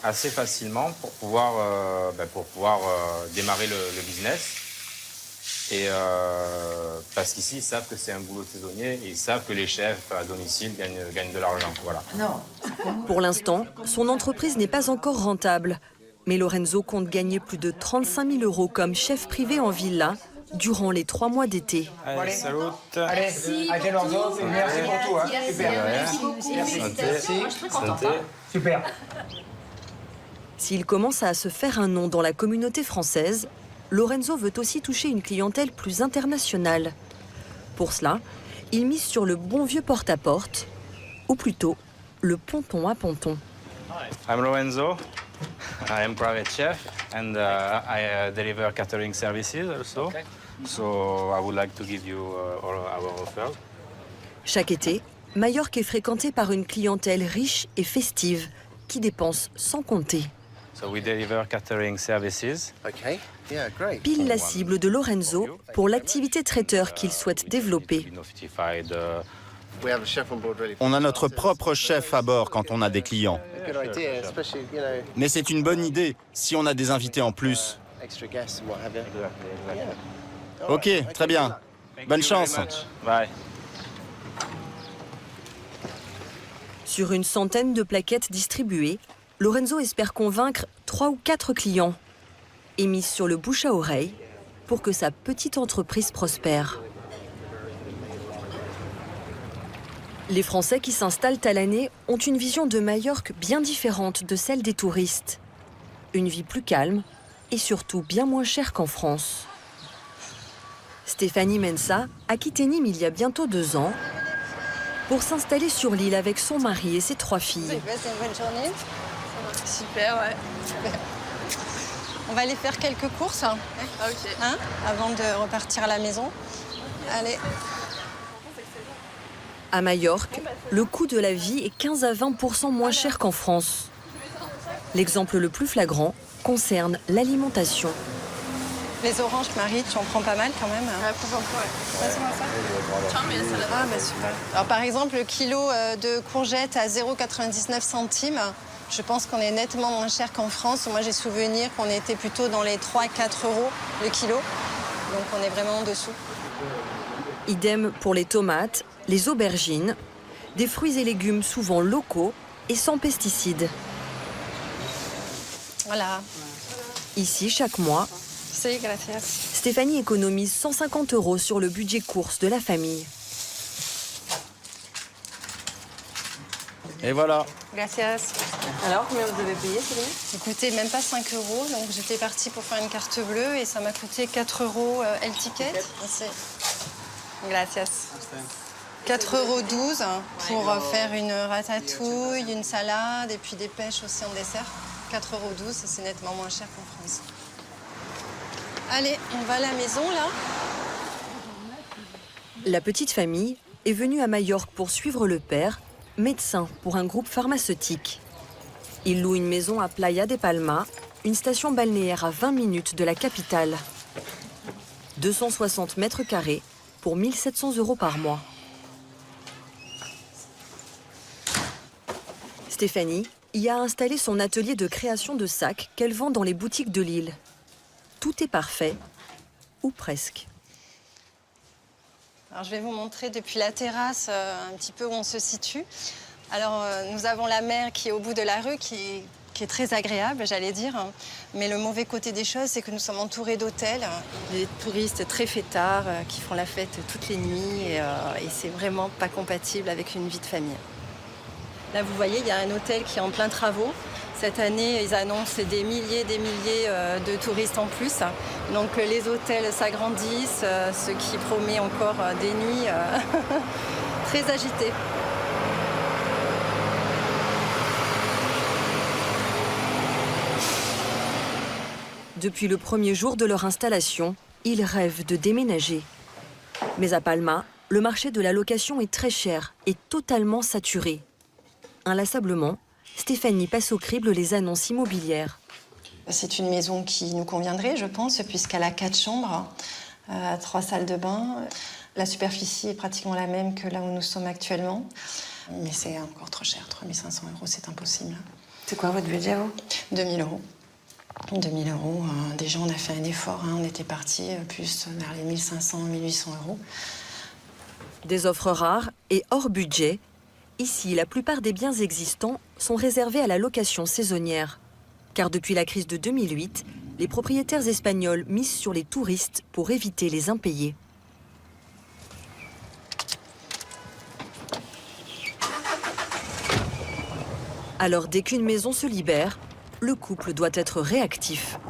assez facilement pour pouvoir démarrer le business. Et parce qu'ici, ils savent que c'est un boulot saisonnier et ils savent que les chefs à domicile gagnent de l'argent. Voilà. Pour l'instant, son entreprise n'est pas encore rentable. Mais Lorenzo compte gagner plus de 35 000 € comme chef privé en villa durant les 3 mois d'été. Allez, salut. Allez, à Lorenzo, merci pour tout. Hein. Super. Super. S'il commence à se faire un nom dans la communauté française, Lorenzo veut aussi toucher une clientèle plus internationale. Pour cela, il mise sur le bon vieux porte-à-porte, ou plutôt le ponton à ponton. I'm Lorenzo. I am private chef and I deliver catering services also. Okay. So I would like to give you our offer. Chaque été, Majorque est fréquentée par une clientèle riche et festive qui dépense sans compter. So we deliver catering services. Okay. Yeah, great. Pile la cible de Lorenzo pour l'activité traiteur qu'il souhaite développer. On a notre propre chef à bord quand on a des clients. Mais c'est une bonne idée si on a des invités en plus. Ok, très bien. Bonne chance. Bye. Sur une centaine de plaquettes distribuées, Lorenzo espère convaincre 3 ou 4 clients et mise sur le bouche à oreille pour que sa petite entreprise prospère. Les Français qui s'installent à l'année ont une vision de Majorque bien différente de celle des touristes. Une vie plus calme et surtout bien moins chère qu'en France. Stéphanie Mensa a quitté Nîmes il y a bientôt 2 ans pour s'installer sur l'île avec son mari et ses 3 filles. C'est une bonne journée. Super, ouais. Super. On va aller faire quelques courses Ah, ok. hein, avant de repartir à la maison. Allez. À Majorque, le coût de la vie est 15 à 20% moins cher qu'en France. L'exemple le plus flagrant concerne l'alimentation. Les oranges, Marie, tu en prends pas mal quand même. Ouais, prends pas, ouais. Passe-moi ça. Tiens, mais ça Ah, bah super. Alors par exemple, le kilo de courgettes à 0,99 centimes, je pense qu'on est nettement moins cher qu'en France. Moi, j'ai souvenir qu'on était plutôt dans les 3 à 4 euros le kilo. Donc on est vraiment en dessous. Idem pour les tomates, les aubergines, des fruits et légumes souvent locaux et sans pesticides. Voilà. Ici, chaque mois, Sí, gracias. Stéphanie économise 150 € sur le budget course de la famille. Et voilà. Gracias. Alors, combien vous avez payé, Céline? Écoutez, même pas 5 €. Donc j'étais partie pour faire une carte bleue et ça m'a coûté 4 € el ticket. Merci. Gracias. 4,12 € pour faire une ratatouille, une salade et puis des pêches aussi en dessert. 4,12 €, c'est nettement moins cher qu'en France. Allez, on va à la maison, là. La petite famille est venue à Majorque pour suivre le père, médecin pour un groupe pharmaceutique. Il loue une maison à Playa de Palma, une station balnéaire à 20 minutes de la capitale. 260 mètres carrés pour 1 700 € par mois. Stéphanie y a installé son atelier de création de sacs qu'elle vend dans les boutiques de l'île. Tout est parfait, ou presque. Alors, je vais vous montrer depuis la terrasse un petit peu où on se situe. Alors, nous avons la mer qui est au bout de la rue, qui est très agréable, j'allais dire. Mais le mauvais côté des choses, c'est que nous sommes entourés d'hôtels. Des touristes très fêtards qui font la fête toutes les nuits. Et c'est vraiment pas compatible avec une vie de famille. Là, vous voyez, il y a un hôtel qui est en plein travaux. Cette année, ils annoncent des milliers de touristes en plus. Donc les hôtels s'agrandissent, ce qui promet encore des nuits très agitées. Depuis le premier jour de leur installation, ils rêvent de déménager. Mais à Palma, le marché de la location est très cher et totalement saturé. Inlassablement, Stéphanie passe au crible les annonces immobilières. C'est une maison qui nous conviendrait, je pense, puisqu'elle a 4 chambres, 3 salles de bain. La superficie est pratiquement la même que là où nous sommes actuellement. Mais c'est encore trop cher, 3 500 €, c'est impossible. C'est quoi votre budget, vous? 2000 euros. 2000 euros. Déjà, on a fait un effort. On était parti plus vers les 1500, 1800 euros. Des offres rares et hors budget. Ici, la plupart des biens existants sont réservés à la location saisonnière. Car depuis la crise de 2008, les propriétaires espagnols misent sur les touristes pour éviter les impayés. Alors, dès qu'une maison se libère, le couple doit être réactif.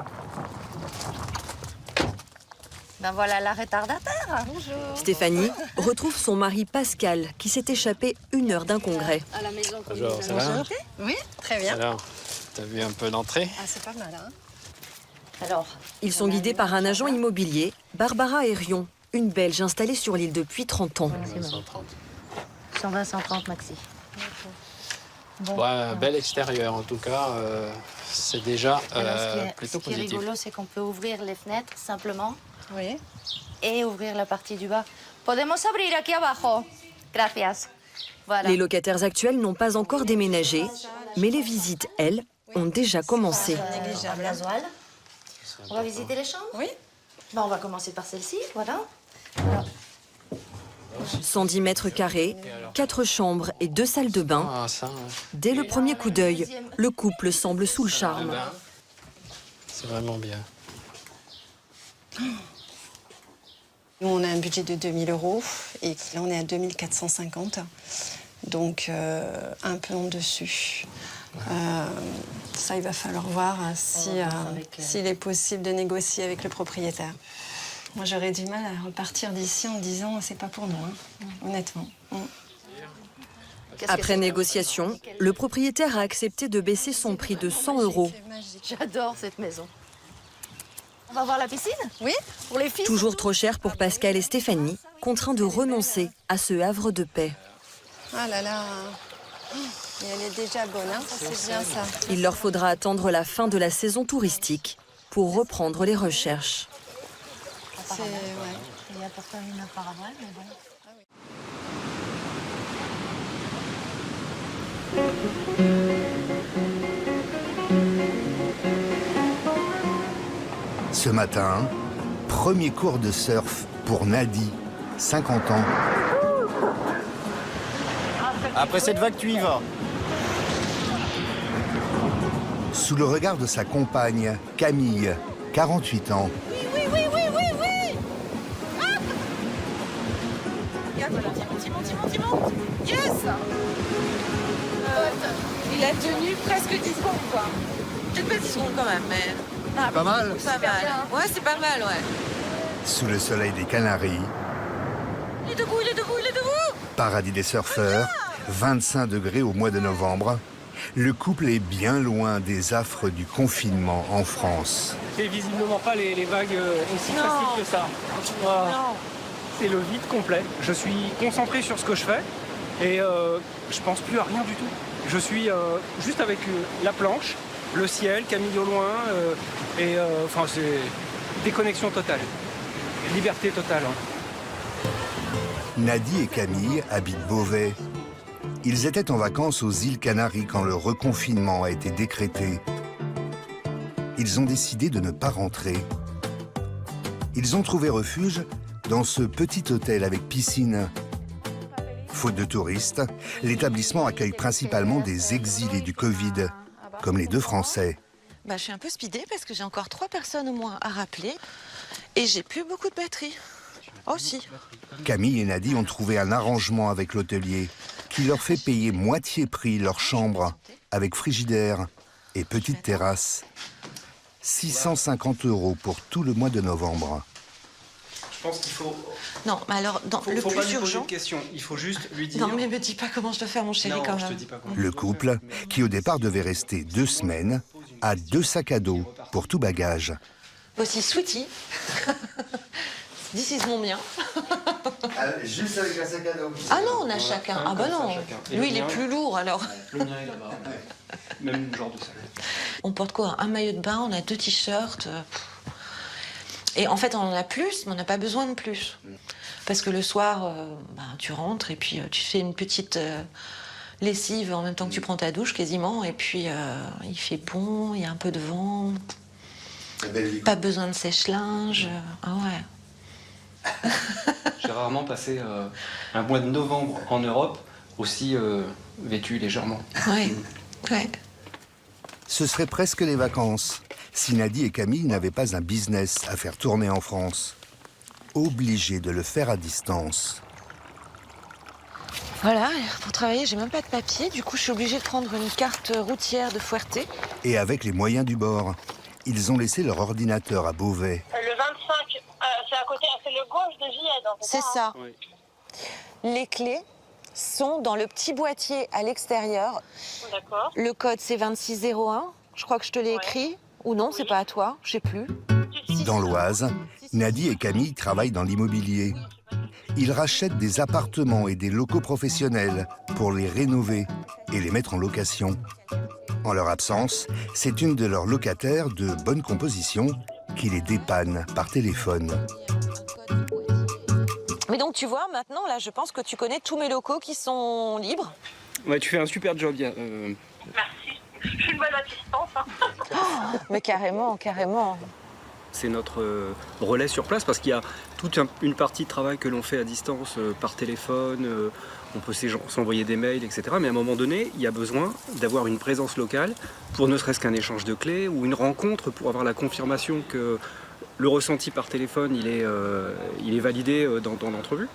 Ben voilà la retardataire. Bonjour. Stéphanie retrouve son mari Pascal qui s'est échappé 1 heure d'un congrès. À la maison. Bonjour, ça va? Oui, très bien. Alors, t'as vu un peu l'entrée? Ah, c'est pas mal, hein? Alors, Ils sont guidés par un agent immobilier, Barbara Herion, une Belge installée sur l'île depuis 30 ans. 130. 120, 130 maxi. Ouais, bel extérieur en tout cas, c'est déjà plutôt ce qui est positif. rigolo, c'est qu'on peut ouvrir les fenêtres simplement. Oui. Et ouvrir la partie du bas. Podemos abrir aquí abajo. Gracias. Voilà. Les locataires actuels n'ont pas encore déménagé, mais les visites, elles, ont déjà commencé. Un gasoil. On va visiter les chambres? Oui. Bon, on va commencer par celle-ci, voilà. Alors, 110 mètres carrés, 4 chambres et 2 salles de bain. Ah, ça, ouais. Dès le premier coup d'œil, le couple semble sous le charme. C'est vraiment bien. Nous, on a un budget de 2000 euros et là, on est à 2450. Donc, un peu en dessus. Ça, il va falloir voir s'il est possible de négocier avec le propriétaire. Moi, j'aurais du mal à repartir d'ici en disant c'est pas pour nous, hein, honnêtement. Après négociation, le propriétaire a accepté de baisser son prix de 100 euros. j'adore cette maison. On va voir la piscine? Oui. Pour les filles? Toujours trop cher pour Pascal et Stéphanie, contraints de renoncer à ce havre de paix. Ah là là. Et elle est déjà bonne, hein? C'est bien ça. Il leur faudra attendre la fin de la saison touristique pour reprendre les recherches. C'est, ouais. Il y a pourtant une auparavant, mais bon. Ce matin, premier cours de surf pour Nadi, 50 ans. Après cette vague, tu y vas. Sous le regard de sa compagne, Camille, 48 ans. Oui. Hop. Regarde, monte. Yes. Il a tenu presque 10 secondes, quoi. Peut-être pas 10 secondes quand même, mais... Ah, pas mal. Pas mal. Ouais, c'est pas mal, ouais. Sous le soleil des Canaries, Il est debout. paradis des surfeurs, 25 degrés au mois de novembre. Le couple est bien loin des affres du confinement en France. C'est visiblement pas les vagues aussi faciles que ça. C'est le vide complet. Je suis concentré sur ce que je fais et je pense plus à rien du tout. Je suis juste avec la planche, le ciel, Camille au loin enfin c'est déconnexion totale, liberté totale. Nadi et Camille habitent Beauvais. Ils étaient en vacances aux îles Canaries quand le reconfinement a été décrété. Ils ont décidé de ne pas rentrer. Ils ont trouvé refuge dans ce petit hôtel avec piscine. Faute de touristes, l'établissement accueille principalement des exilés du Covid, comme les deux Français. Je suis un peu speedée parce que j'ai encore 3 personnes au moins à rappeler et j'ai plus beaucoup de batterie. Oh si. Camille et Nadi ont trouvé un arrangement avec l'hôtelier qui leur fait payer moitié prix leur chambre avec frigidaire et petite terrasse. 650 € pour tout le mois de novembre. Je pense qu'il faut... Non, mais alors, le faut plus pas lui poser urgent... de questions. Il faut juste lui dire... Non, mais me dis pas comment je dois faire, mon chéri, Non, quand je même. te dis pas comment. Le couple, qui au départ devait rester 2 semaines, a 2 sacs à dos pour tout bagage. Voici Sweetie. This is mon mien. Juste avec un sac à dos. Ah non, on a chacun. Ah bah non. Lui, il est plus lourd, alors. Le mien est là-bas. Même genre de sac. On porte quoi? Un maillot de bain, on a 2 t-shirts. Et en fait, on en a plus, mais on n'a pas besoin de plus. Parce que le soir, tu rentres et puis tu fais une petite lessive en même temps que tu prends ta douche quasiment, et puis il fait bon, il y a un peu de vent, pas besoin de sèche-linge. Ah ouais. J'ai rarement passé un mois de novembre en Europe aussi vêtu légèrement. Ouais, ouais. Ce serait presque les vacances si Nadie et Camille n'avaient pas un business à faire tourner en France. Obligés de le faire à distance. Voilà, pour travailler, j'ai même pas de papier, du coup je suis obligée de prendre une carte routière de Fuerte. Et avec les moyens du bord, ils ont laissé leur ordinateur à Beauvais. Le 25, c'est à côté, c'est le gauche de JL. C'est ça. Oui. Les clés sont dans le petit boîtier à l'extérieur. D'accord. Le code c'est 2601, je crois que je te l'ai écrit. Ou non, c'est pas à toi, je sais plus. Dans l'Oise, Nadie et Camille travaillent dans l'immobilier. Ils rachètent des appartements et des locaux professionnels pour les rénover et les mettre en location. En leur absence, c'est une de leurs locataires de bonne composition qui les dépanne par téléphone. Mais donc tu vois, maintenant, là, je pense que tu connais tous mes locaux qui sont libres. Ouais, tu fais un super job, Merci. Je suis une bonne assistante. Oh, mais carrément, carrément. C'est notre relais sur place parce qu'il y a toute une partie de travail que l'on fait à distance par téléphone, on peut s'envoyer des mails, etc. Mais à un moment donné, il y a besoin d'avoir une présence locale pour ne serait-ce qu'un échange de clés ou une rencontre pour avoir la confirmation que le ressenti par téléphone, il est validé dans l'entrevue.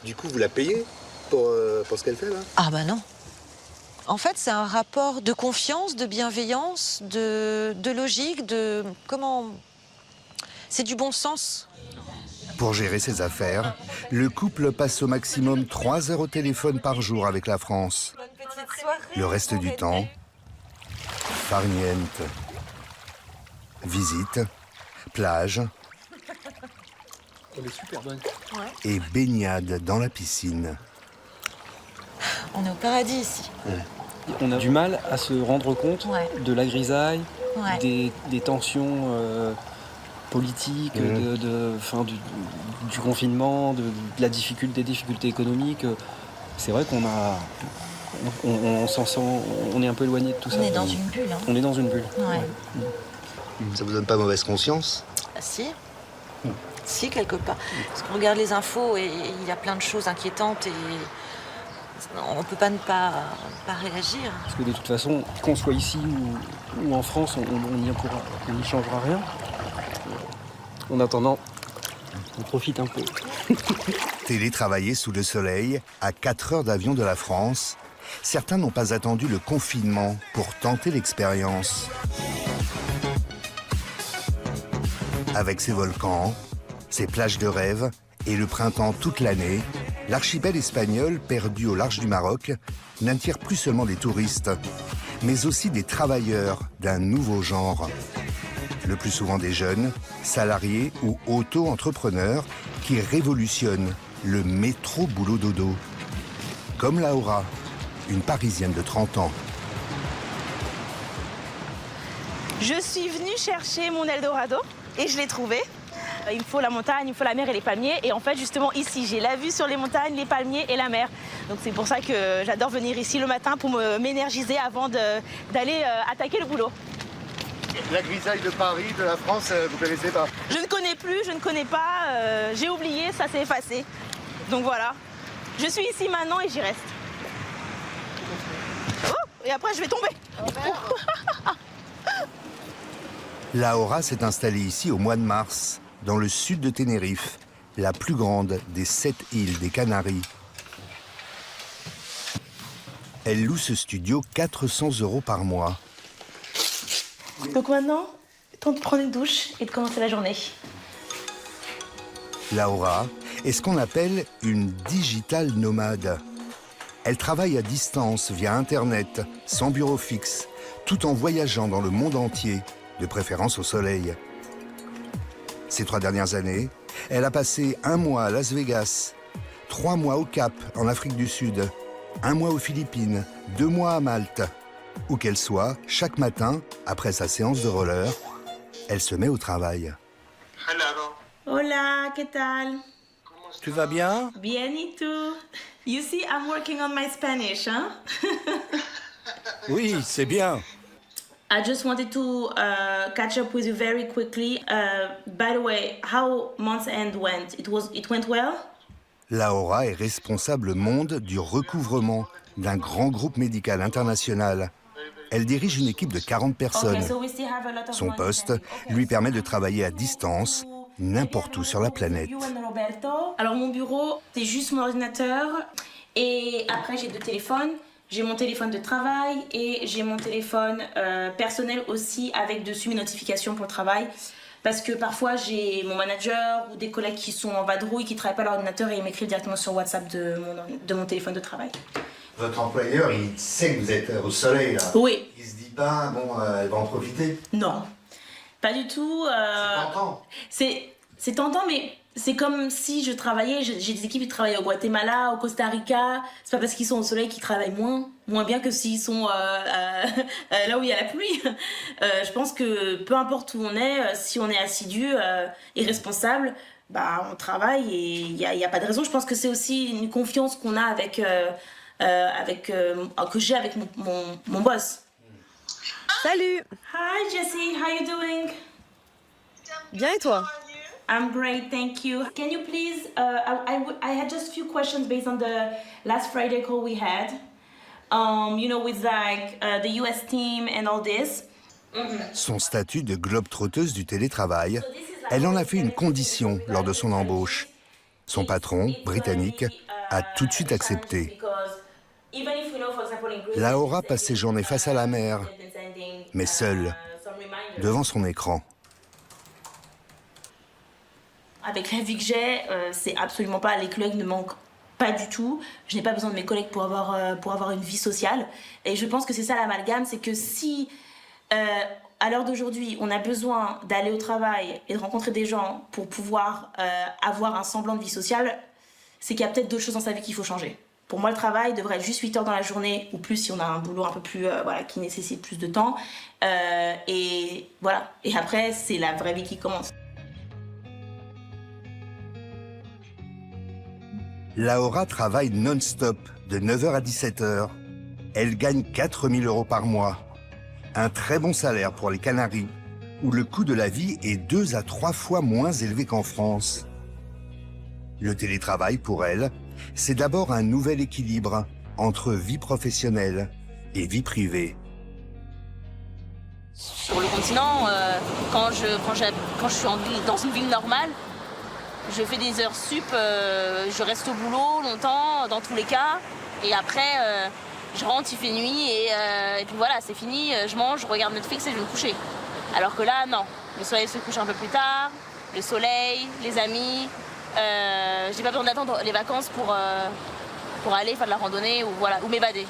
Du coup, vous la payez pour ce qu'elle fait là? Ah bah non. En fait, c'est un rapport de confiance, de bienveillance, de logique, de... Comment... C'est du bon sens. Pour gérer ses affaires, le couple passe au maximum 3 heures au téléphone par jour avec la France. Le reste du temps, farniente. Visite, plage Elle est super bonne. et baignade dans la piscine. On est au paradis ici. On a du mal à se rendre compte de la grisaille, des tensions politiques, du confinement, de la difficulté, des difficultés économiques. C'est vrai qu'on s'en sent, on est un peu éloigné de tout ça. On est dans une bulle. Hein. On est dans une bulle. Ouais. Ça vous donne pas mauvaise conscience? Si. Si, quelque part. Parce qu'on regarde les infos et il y a plein de choses inquiétantes et on ne peut pas ne pas réagir. Parce que de toute façon, qu'on soit ici ou en France, on n'y changera rien. En attendant, on profite un peu. Télétravailler sous le soleil, à 4 heures d'avion de la France, certains n'ont pas attendu le confinement pour tenter l'expérience. Avec ses volcans, ses plages de rêve et le printemps toute l'année, l'archipel espagnol, perdu au large du Maroc, n'attire plus seulement des touristes, mais aussi des travailleurs d'un nouveau genre. Le plus souvent des jeunes, salariés ou auto-entrepreneurs qui révolutionnent le métro boulot dodo. Comme Laura, une Parisienne de 30 ans. Je suis venue chercher mon Eldorado et je l'ai trouvé. Il me faut la montagne, il me faut la mer et les palmiers. Et en fait, justement, ici, j'ai la vue sur les montagnes, les palmiers et la mer. Donc c'est pour ça que j'adore venir ici le matin pour m'énergiser avant d'aller attaquer le boulot. La grisaille de Paris, de la France, vous connaissez pas? Je ne connais plus, je ne connais pas. J'ai oublié, ça s'est effacé. Donc voilà. Je suis ici maintenant et j'y reste. Oh, et après, je vais tomber. Laura s'est installée ici au mois de mars, dans le sud de Tenerife, la plus grande des 7 îles des Canaries. Elle loue ce studio 400 € par mois. Donc maintenant, temps de prendre une douche et de commencer la journée. Laura est ce qu'on appelle une digital nomade. Elle travaille à distance via Internet, sans bureau fixe, tout en voyageant dans le monde entier, de préférence au soleil. Ces 3 dernières années, elle a passé 1 mois à Las Vegas, 3 mois au Cap, en Afrique du Sud, 1 mois aux Philippines, 2 mois à Malte. Où qu'elle soit, chaque matin, après sa séance de roller, elle se met au travail. Hola, ¿qué tal? Tu vas bien? Bien, ¿y tú? You see, I'm working on my Spanish, huh? Oui, c'est bien. I just wanted to catch up with you very quickly. By the way, how month's end went? It went well? Laura est responsable monde du recouvrement d'un grand groupe médical international. Elle dirige une équipe de 40 personnes. Okay, so we still have a lot of Son months poste pending. lui permet de travailler à distance, n'importe où sur la planète. You and Roberto. Alors mon bureau, c'est juste mon ordinateur. Et après, j'ai 2 téléphones. J'ai mon téléphone de travail et j'ai mon téléphone personnel aussi avec dessus mes notifications pour le travail. Parce que parfois, j'ai mon manager ou des collègues qui sont en vadrouille, qui ne travaillent pas à l'ordinateur et ils m'écrivent directement sur WhatsApp de mon téléphone de travail. Votre employeur, il sait que vous êtes au soleil, là. Oui. Il se dit pas, bon, elle va en profiter. Non, pas du tout. C'est tentant. C'est tentant, mais c'est comme si je travaillais, j'ai des équipes qui travaillent au Guatemala, au Costa Rica. C'est pas parce qu'ils sont au soleil qu'ils travaillent moins bien que s'ils sont là où il y a la pluie. Je pense que peu importe où on est, si on est assidu et responsable, bah, on travaille et il n'y a pas de raison. Je pense que c'est aussi une confiance qu'on a que j'ai avec mon boss. Salut. Hi Jessie, how you doing? Bien et toi? I'm great, thank you. Can you please, I had just a few questions based on the last Friday call we had. You know, with like the US team and all this. Son statut de globe-trotteuse du télétravail, elle en a fait une condition lors de son embauche. Son patron, britannique, a tout de suite accepté. Laura passe ses journées face à la mer, mais seule, devant son écran. Avec la vie que j'ai, c'est absolument pas, les collègues ne manquent pas du tout. Je n'ai pas besoin de mes collègues pour avoir une vie sociale. Et je pense que c'est ça l'amalgame, c'est que si, à l'heure d'aujourd'hui, on a besoin d'aller au travail et de rencontrer des gens pour pouvoir avoir un semblant de vie sociale, c'est qu'il y a peut-être d'autres choses dans sa vie qu'il faut changer. Pour moi, le travail devrait être juste 8 heures dans la journée, ou plus si on a un boulot un peu plus, qui nécessite plus de temps. Et voilà. Et après, c'est la vraie vie qui commence. Laura travaille non-stop, de 9h à 17h. Elle gagne 4 000 € par mois. Un très bon salaire pour les Canaries, où le coût de la vie est 2 à 3 fois moins élevé qu'en France. Le télétravail, pour elle, c'est d'abord un nouvel équilibre entre vie professionnelle et vie privée. Sur le continent, quand je suis dans une ville normale, je fais des heures sup, je reste au boulot longtemps, dans tous les cas. Et après, je rentre, il fait nuit et puis voilà, c'est fini. Je mange, je regarde Netflix et je vais me coucher. Alors que là, non. Le soleil se couche un peu plus tard, le soleil, les amis. J'ai pas besoin d'attendre les vacances pour aller faire de la randonnée ou m'évader.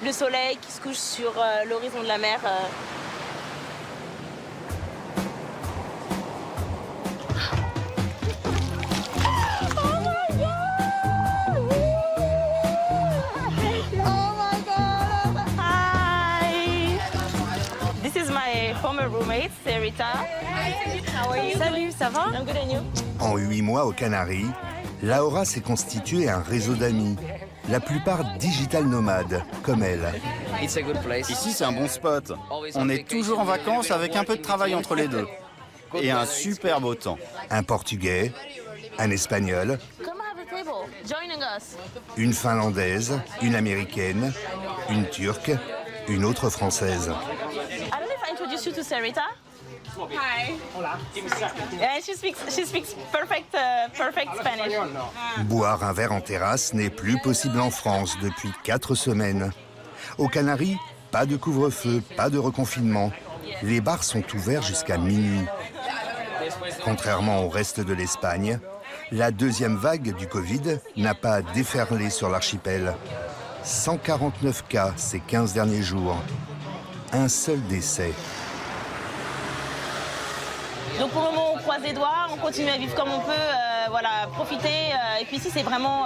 Le soleil qui se couche sur l'horizon de la mer. Roommate, c'est Rita. How are you? Salut, ça va? I'm good and you? En 8 mois aux Canaries, Laura s'est constituée un réseau d'amis, la plupart digital nomades, comme elle. Ici, c'est un bon spot. On est toujours en vacances avec un peu de travail entre les deux. Et un super beau temps. Un Portugais, un Espagnol, Come have a table. Joining us. une Finlandaise, une Américaine, une Turque, une autre Française. Introduce you to Sarita. Hi. Hola. And she speaks perfect Spanish. Boire un verre en terrasse n'est plus possible en France depuis 4 semaines. Aux Canaries, pas de couvre-feu, pas de reconfinement. Les bars sont ouverts jusqu'à minuit. Contrairement au reste de l'Espagne, la deuxième vague du Covid n'a pas déferlé sur l'archipel. 149 cas ces 15 derniers jours. Un seul décès. Donc pour le moment, on croise les doigts, on continue à vivre comme on peut. voilà, profiter. Et puis ici, c'est vraiment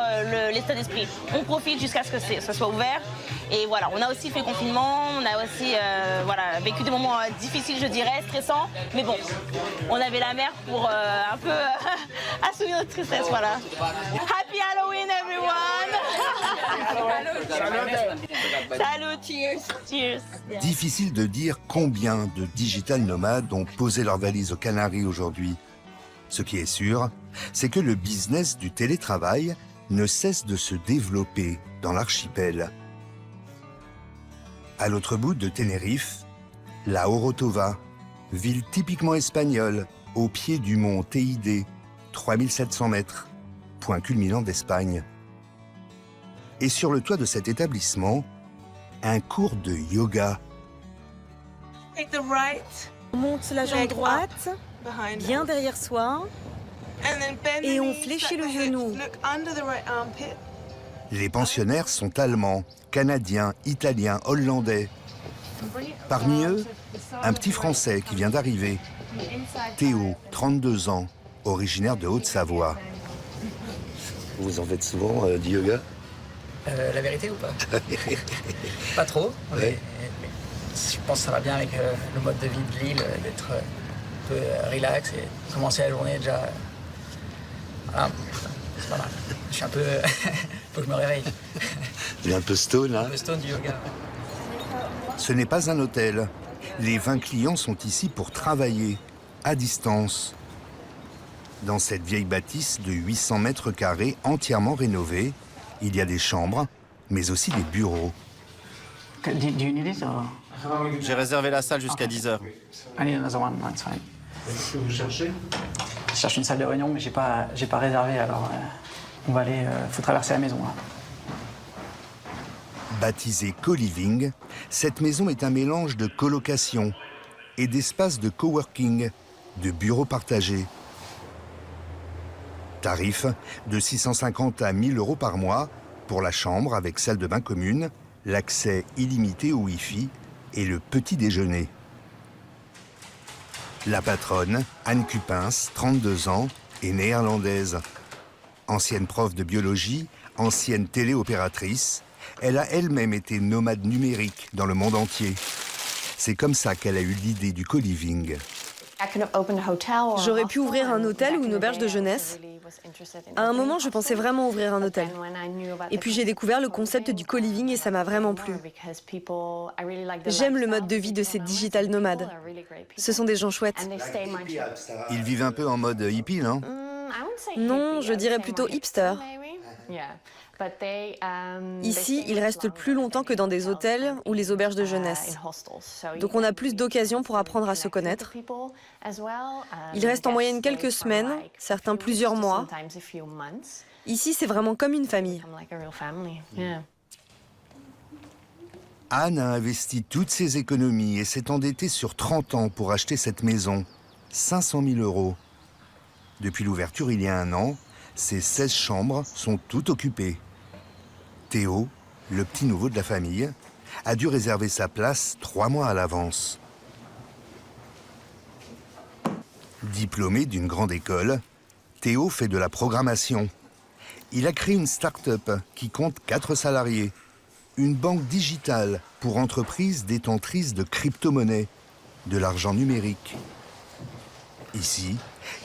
l'état d'esprit. On profite jusqu'à ce que ça soit ouvert. Et voilà, on a aussi fait le confinement, on a aussi voilà, vécu des moments difficiles, je dirais, stressants. Mais bon, on avait la mer pour un peu assouvir notre tristesse, voilà. Happy Halloween, everyone! Salut, cheers, cheers. Difficile de dire combien de digital nomades ont posé leurs valises aux Canaries aujourd'hui. Ce qui est sûr, c'est que le business du télétravail ne cesse de se développer dans l'archipel. À l'autre bout de Tenerife, la Orotava, ville typiquement espagnole, au pied du mont Teide, 3700 mètres, point culminant d'Espagne. Et sur le toit de cet établissement, un cours de yoga. On monte la jambe droite, bien derrière soi, et on fléchit le genou. Les pensionnaires sont allemands, canadiens, italiens, hollandais. Parmi eux, un petit Français qui vient d'arriver, Théo, 32 ans, originaire de Haute-Savoie. Vous en faites souvent du yoga? La vérité ou pas? Pas trop, mais je pense que ça va bien avec le mode de vie de l'île, d'être un peu relax et commencer la journée déjà. Voilà, c'est pas mal. Je suis un peu... faut que je me réveille. Il est un peu stone, hein? Un peu stone du yoga. Ce n'est pas un hôtel. Les 20 clients sont ici pour travailler, à distance. Dans cette vieille bâtisse de 800 mètres carrés entièrement rénovée, il y a des chambres, mais aussi des bureaux. J'ai réservé la salle jusqu'à 10h. Vous cherchez? Je cherche une salle de réunion, mais j'ai pas réservé, alors on va aller... faut traverser la maison, là. Baptisée Co-Living, cette maison est un mélange de colocation et d'espaces de coworking, de bureaux partagés. Tarif de 650 à 1000 € par mois pour la chambre avec salle de bain commune, l'accès illimité au Wi-Fi et le petit déjeuner. La patronne, Anne Cupins, 32 ans, est néerlandaise. Ancienne prof de biologie, ancienne téléopératrice, elle a elle-même été nomade numérique dans le monde entier. C'est comme ça qu'elle a eu l'idée du co-living. J'aurais pu ouvrir un hôtel ou une auberge de jeunesse. À un moment, je pensais vraiment ouvrir un hôtel. Et puis j'ai découvert le concept du co-living et ça m'a vraiment plu. J'aime le mode de vie de ces digital nomades. Ce sont des gens chouettes. Ils vivent un peu en mode hippie, non? Non, je dirais plutôt hipster. Ici, ils restent plus longtemps que dans des hôtels ou les auberges de jeunesse. Donc on a plus d'occasions pour apprendre à se connaître. Ils restent en moyenne quelques semaines, certains plusieurs mois. Ici, c'est vraiment comme une famille. Anne a investi toutes ses économies et s'est endettée sur 30 ans pour acheter cette maison. 500 000 €. Depuis l'ouverture il y a un an, ces 16 chambres sont toutes occupées. Théo, le petit nouveau de la famille, a dû réserver sa place 3 mois à l'avance. Diplômé d'une grande école, Théo fait de la programmation. Il a créé une start-up qui compte 4 salariés. Une banque digitale pour entreprises détentrices de crypto-monnaies, de l'argent numérique. Ici,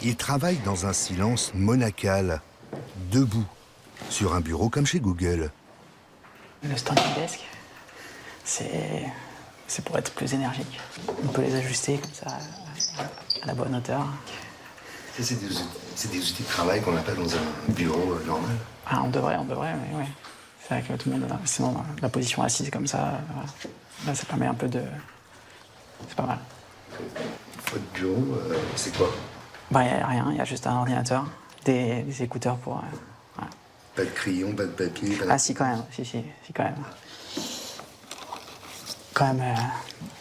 il travaille dans un silence monacal, debout, sur un bureau comme chez Google. Le standing desk, c'est pour être plus énergique. On peut les ajuster comme ça, à la bonne hauteur. C'est des outils de travail qu'on n'a pas dans un bureau normal. Ah, on devrait, mais oui. C'est vrai que tout le monde, sinon la position assise comme ça, là, ça permet un peu de... C'est pas mal. Votre bureau, c'est quoi? Bah, il n'y a rien, il y a juste un ordinateur, des écouteurs pour... voilà. Pas de crayon, pas de papier? Ah si, quand même, si, quand même.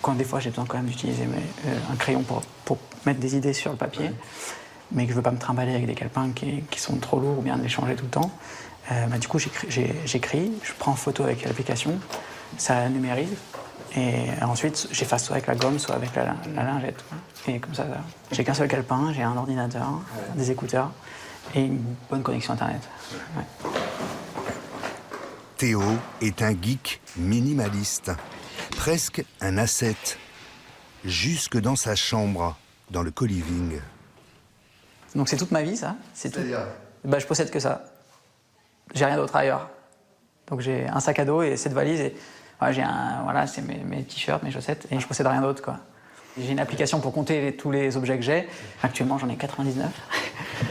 Quand des fois j'ai besoin quand même d'utiliser un crayon pour mettre des idées sur le papier, mais que je veux pas me trimballer avec des calepins qui sont trop lourds ou bien de les changer tout le temps. Du coup, j'écris, je prends en photo avec l'application, ça numérise, et ensuite j'efface soit avec la gomme, soit avec la lingette. Et comme ça, j'ai qu'un seul calepin, j'ai un ordinateur, des écouteurs, Et une bonne connexion Internet. Ouais. Théo est un geek minimaliste, presque un ascète, jusque dans sa chambre, dans le co-living. Donc c'est toute ma vie, ça. C'est tout. Je possède que ça. J'ai rien d'autre ailleurs. Donc j'ai un sac à dos et cette valise. Et voilà, c'est mes t-shirts, mes chaussettes, et je possède rien d'autre, quoi. J'ai une application pour compter tous les objets que j'ai. Actuellement, j'en ai 99.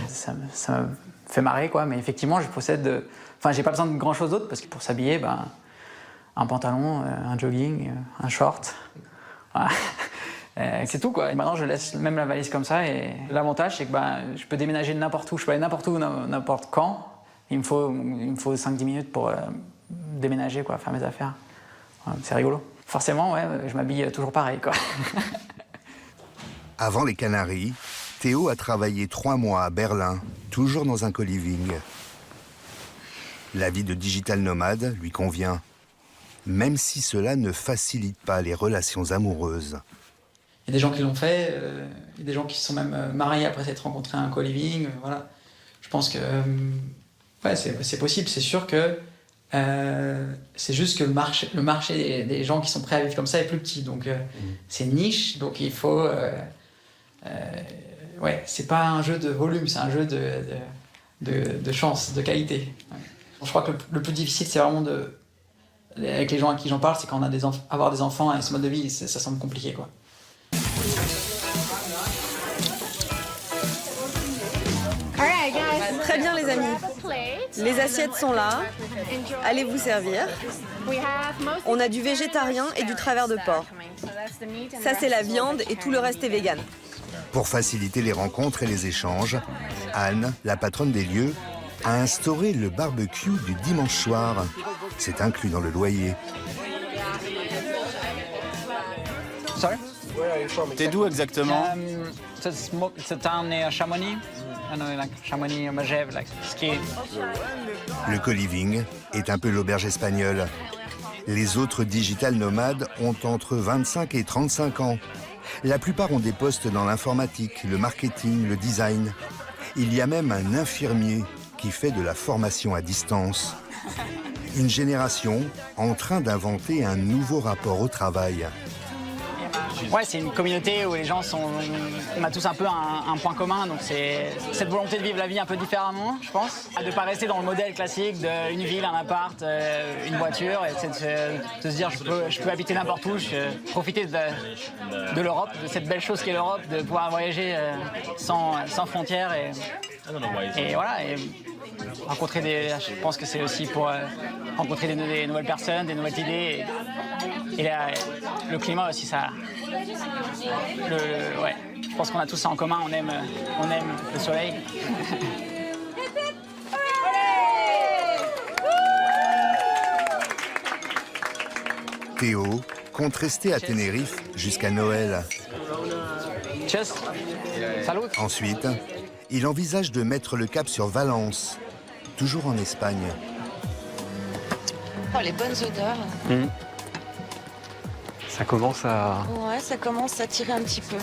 ça me fait marrer, quoi. Mais effectivement, je possède. Enfin, j'ai pas besoin de grand chose d'autre parce que pour s'habiller, un pantalon, un jogging, un short. Voilà. C'est tout, quoi. Et maintenant, je laisse même la valise comme ça. Et l'avantage, c'est que je peux déménager n'importe où. Je peux aller n'importe où, n'importe quand. Il me faut 5-10 minutes pour déménager, quoi, faire mes affaires. Voilà, c'est rigolo. Forcément, ouais, je m'habille toujours pareil, quoi. Avant les Canaries, Théo a travaillé 3 mois à Berlin, toujours dans un co-living. La vie de digital nomade lui convient, même si cela ne facilite pas les relations amoureuses. Il y a des gens qui l'ont fait, il y a des gens qui se sont même mariés après s'être rencontrés à un co-living. Voilà. Je pense que ouais, c'est possible. C'est sûr que c'est juste que le marché des gens qui sont prêts à vivre comme ça est plus petit. Donc c'est niche, donc il faut... ouais, c'est pas un jeu de volume, c'est un jeu de chance, de qualité. Ouais. Je crois que le plus difficile, c'est vraiment avec les gens à qui j'en parle, c'est quand on a avoir des enfants et ce mode de vie, ça semble compliqué, quoi. Très bien les amis, les assiettes sont là, allez vous servir. On a du végétarien et du travers de porc. Ça c'est la viande et tout le reste est vegan. Pour faciliter les rencontres et les échanges, Anne, la patronne des lieux, a instauré le barbecue du dimanche soir. C'est inclus dans le loyer. T'es d'où exactement? C'est un town near Chamonix. Chamonix, Megève, ski. Le co-living est un peu l'auberge espagnole. Les autres digital nomades ont entre 25 et 35 ans. La plupart ont des postes dans l'informatique, le marketing, le design. Il y a même un infirmier qui fait de la formation à distance. Une génération en train d'inventer un nouveau rapport au travail. Ouais, c'est une communauté où les gens on a tous un peu un point commun, donc c'est cette volonté de vivre la vie un peu différemment, je pense. De ne pas rester dans le modèle classique d'une ville, un appart, une voiture, et de se dire je peux habiter n'importe où, profiter de l'Europe, de cette belle chose qu'est l'Europe, de pouvoir voyager sans frontières et voilà. Et rencontrer je pense que c'est aussi pour rencontrer des nouvelles personnes, des nouvelles idées. Et le climat aussi, ça. Ouais, je pense qu'on a tous ça en commun, on aime le soleil. Théo compte rester à Tenerife jusqu'à Noël. Cheers. Salut. Ensuite, il envisage de mettre le cap sur Valence, toujours en Espagne. Oh, les bonnes odeurs. Ça commence à... Ouais, ça commence à tirer un petit peu.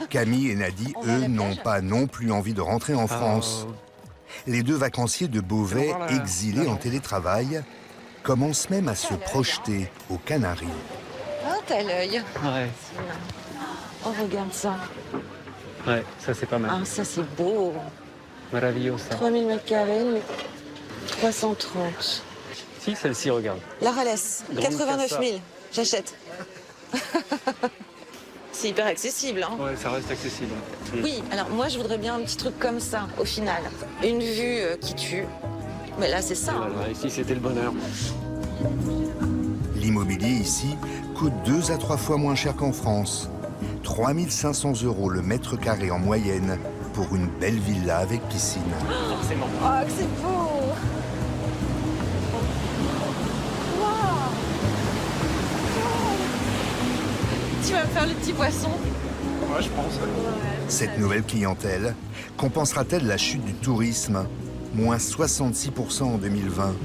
Camille et Nadi, eux, n'ont pas non plus envie de rentrer en France. Les 2 vacanciers de Beauvais, exilés en télétravail, commencent même à se projeter aux Canaries. Oh, t'as l'œil. Ouais. Oh, regarde ça. Ouais, ça c'est pas mal. Ah, ça c'est beau. Maravilloso. 3000 m², 330. Si, celle-ci, regarde. La Ralès, 89 000. J'achète. C'est hyper accessible, hein. Ouais, ça reste accessible. Oui, alors moi je voudrais bien un petit truc comme ça, au final. Une vue qui tue. Mais là, c'est ça. Voilà, ici, c'était le bonheur. L'immobilier ici coûte 2 à 3 fois moins cher qu'en France. 3 500 € le mètre carré en moyenne pour une belle villa avec piscine. Forcément. Oh, que c'est beau! Tu vas me faire le petit poisson? Ouais, je pense. Cette nouvelle clientèle compensera-t-elle la chute du tourisme? Moins 66% en 2020.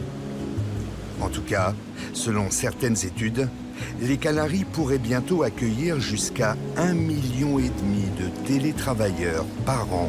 En tout cas, selon certaines études, les Canaries pourraient bientôt accueillir jusqu'à 1,5 million de télétravailleurs par an.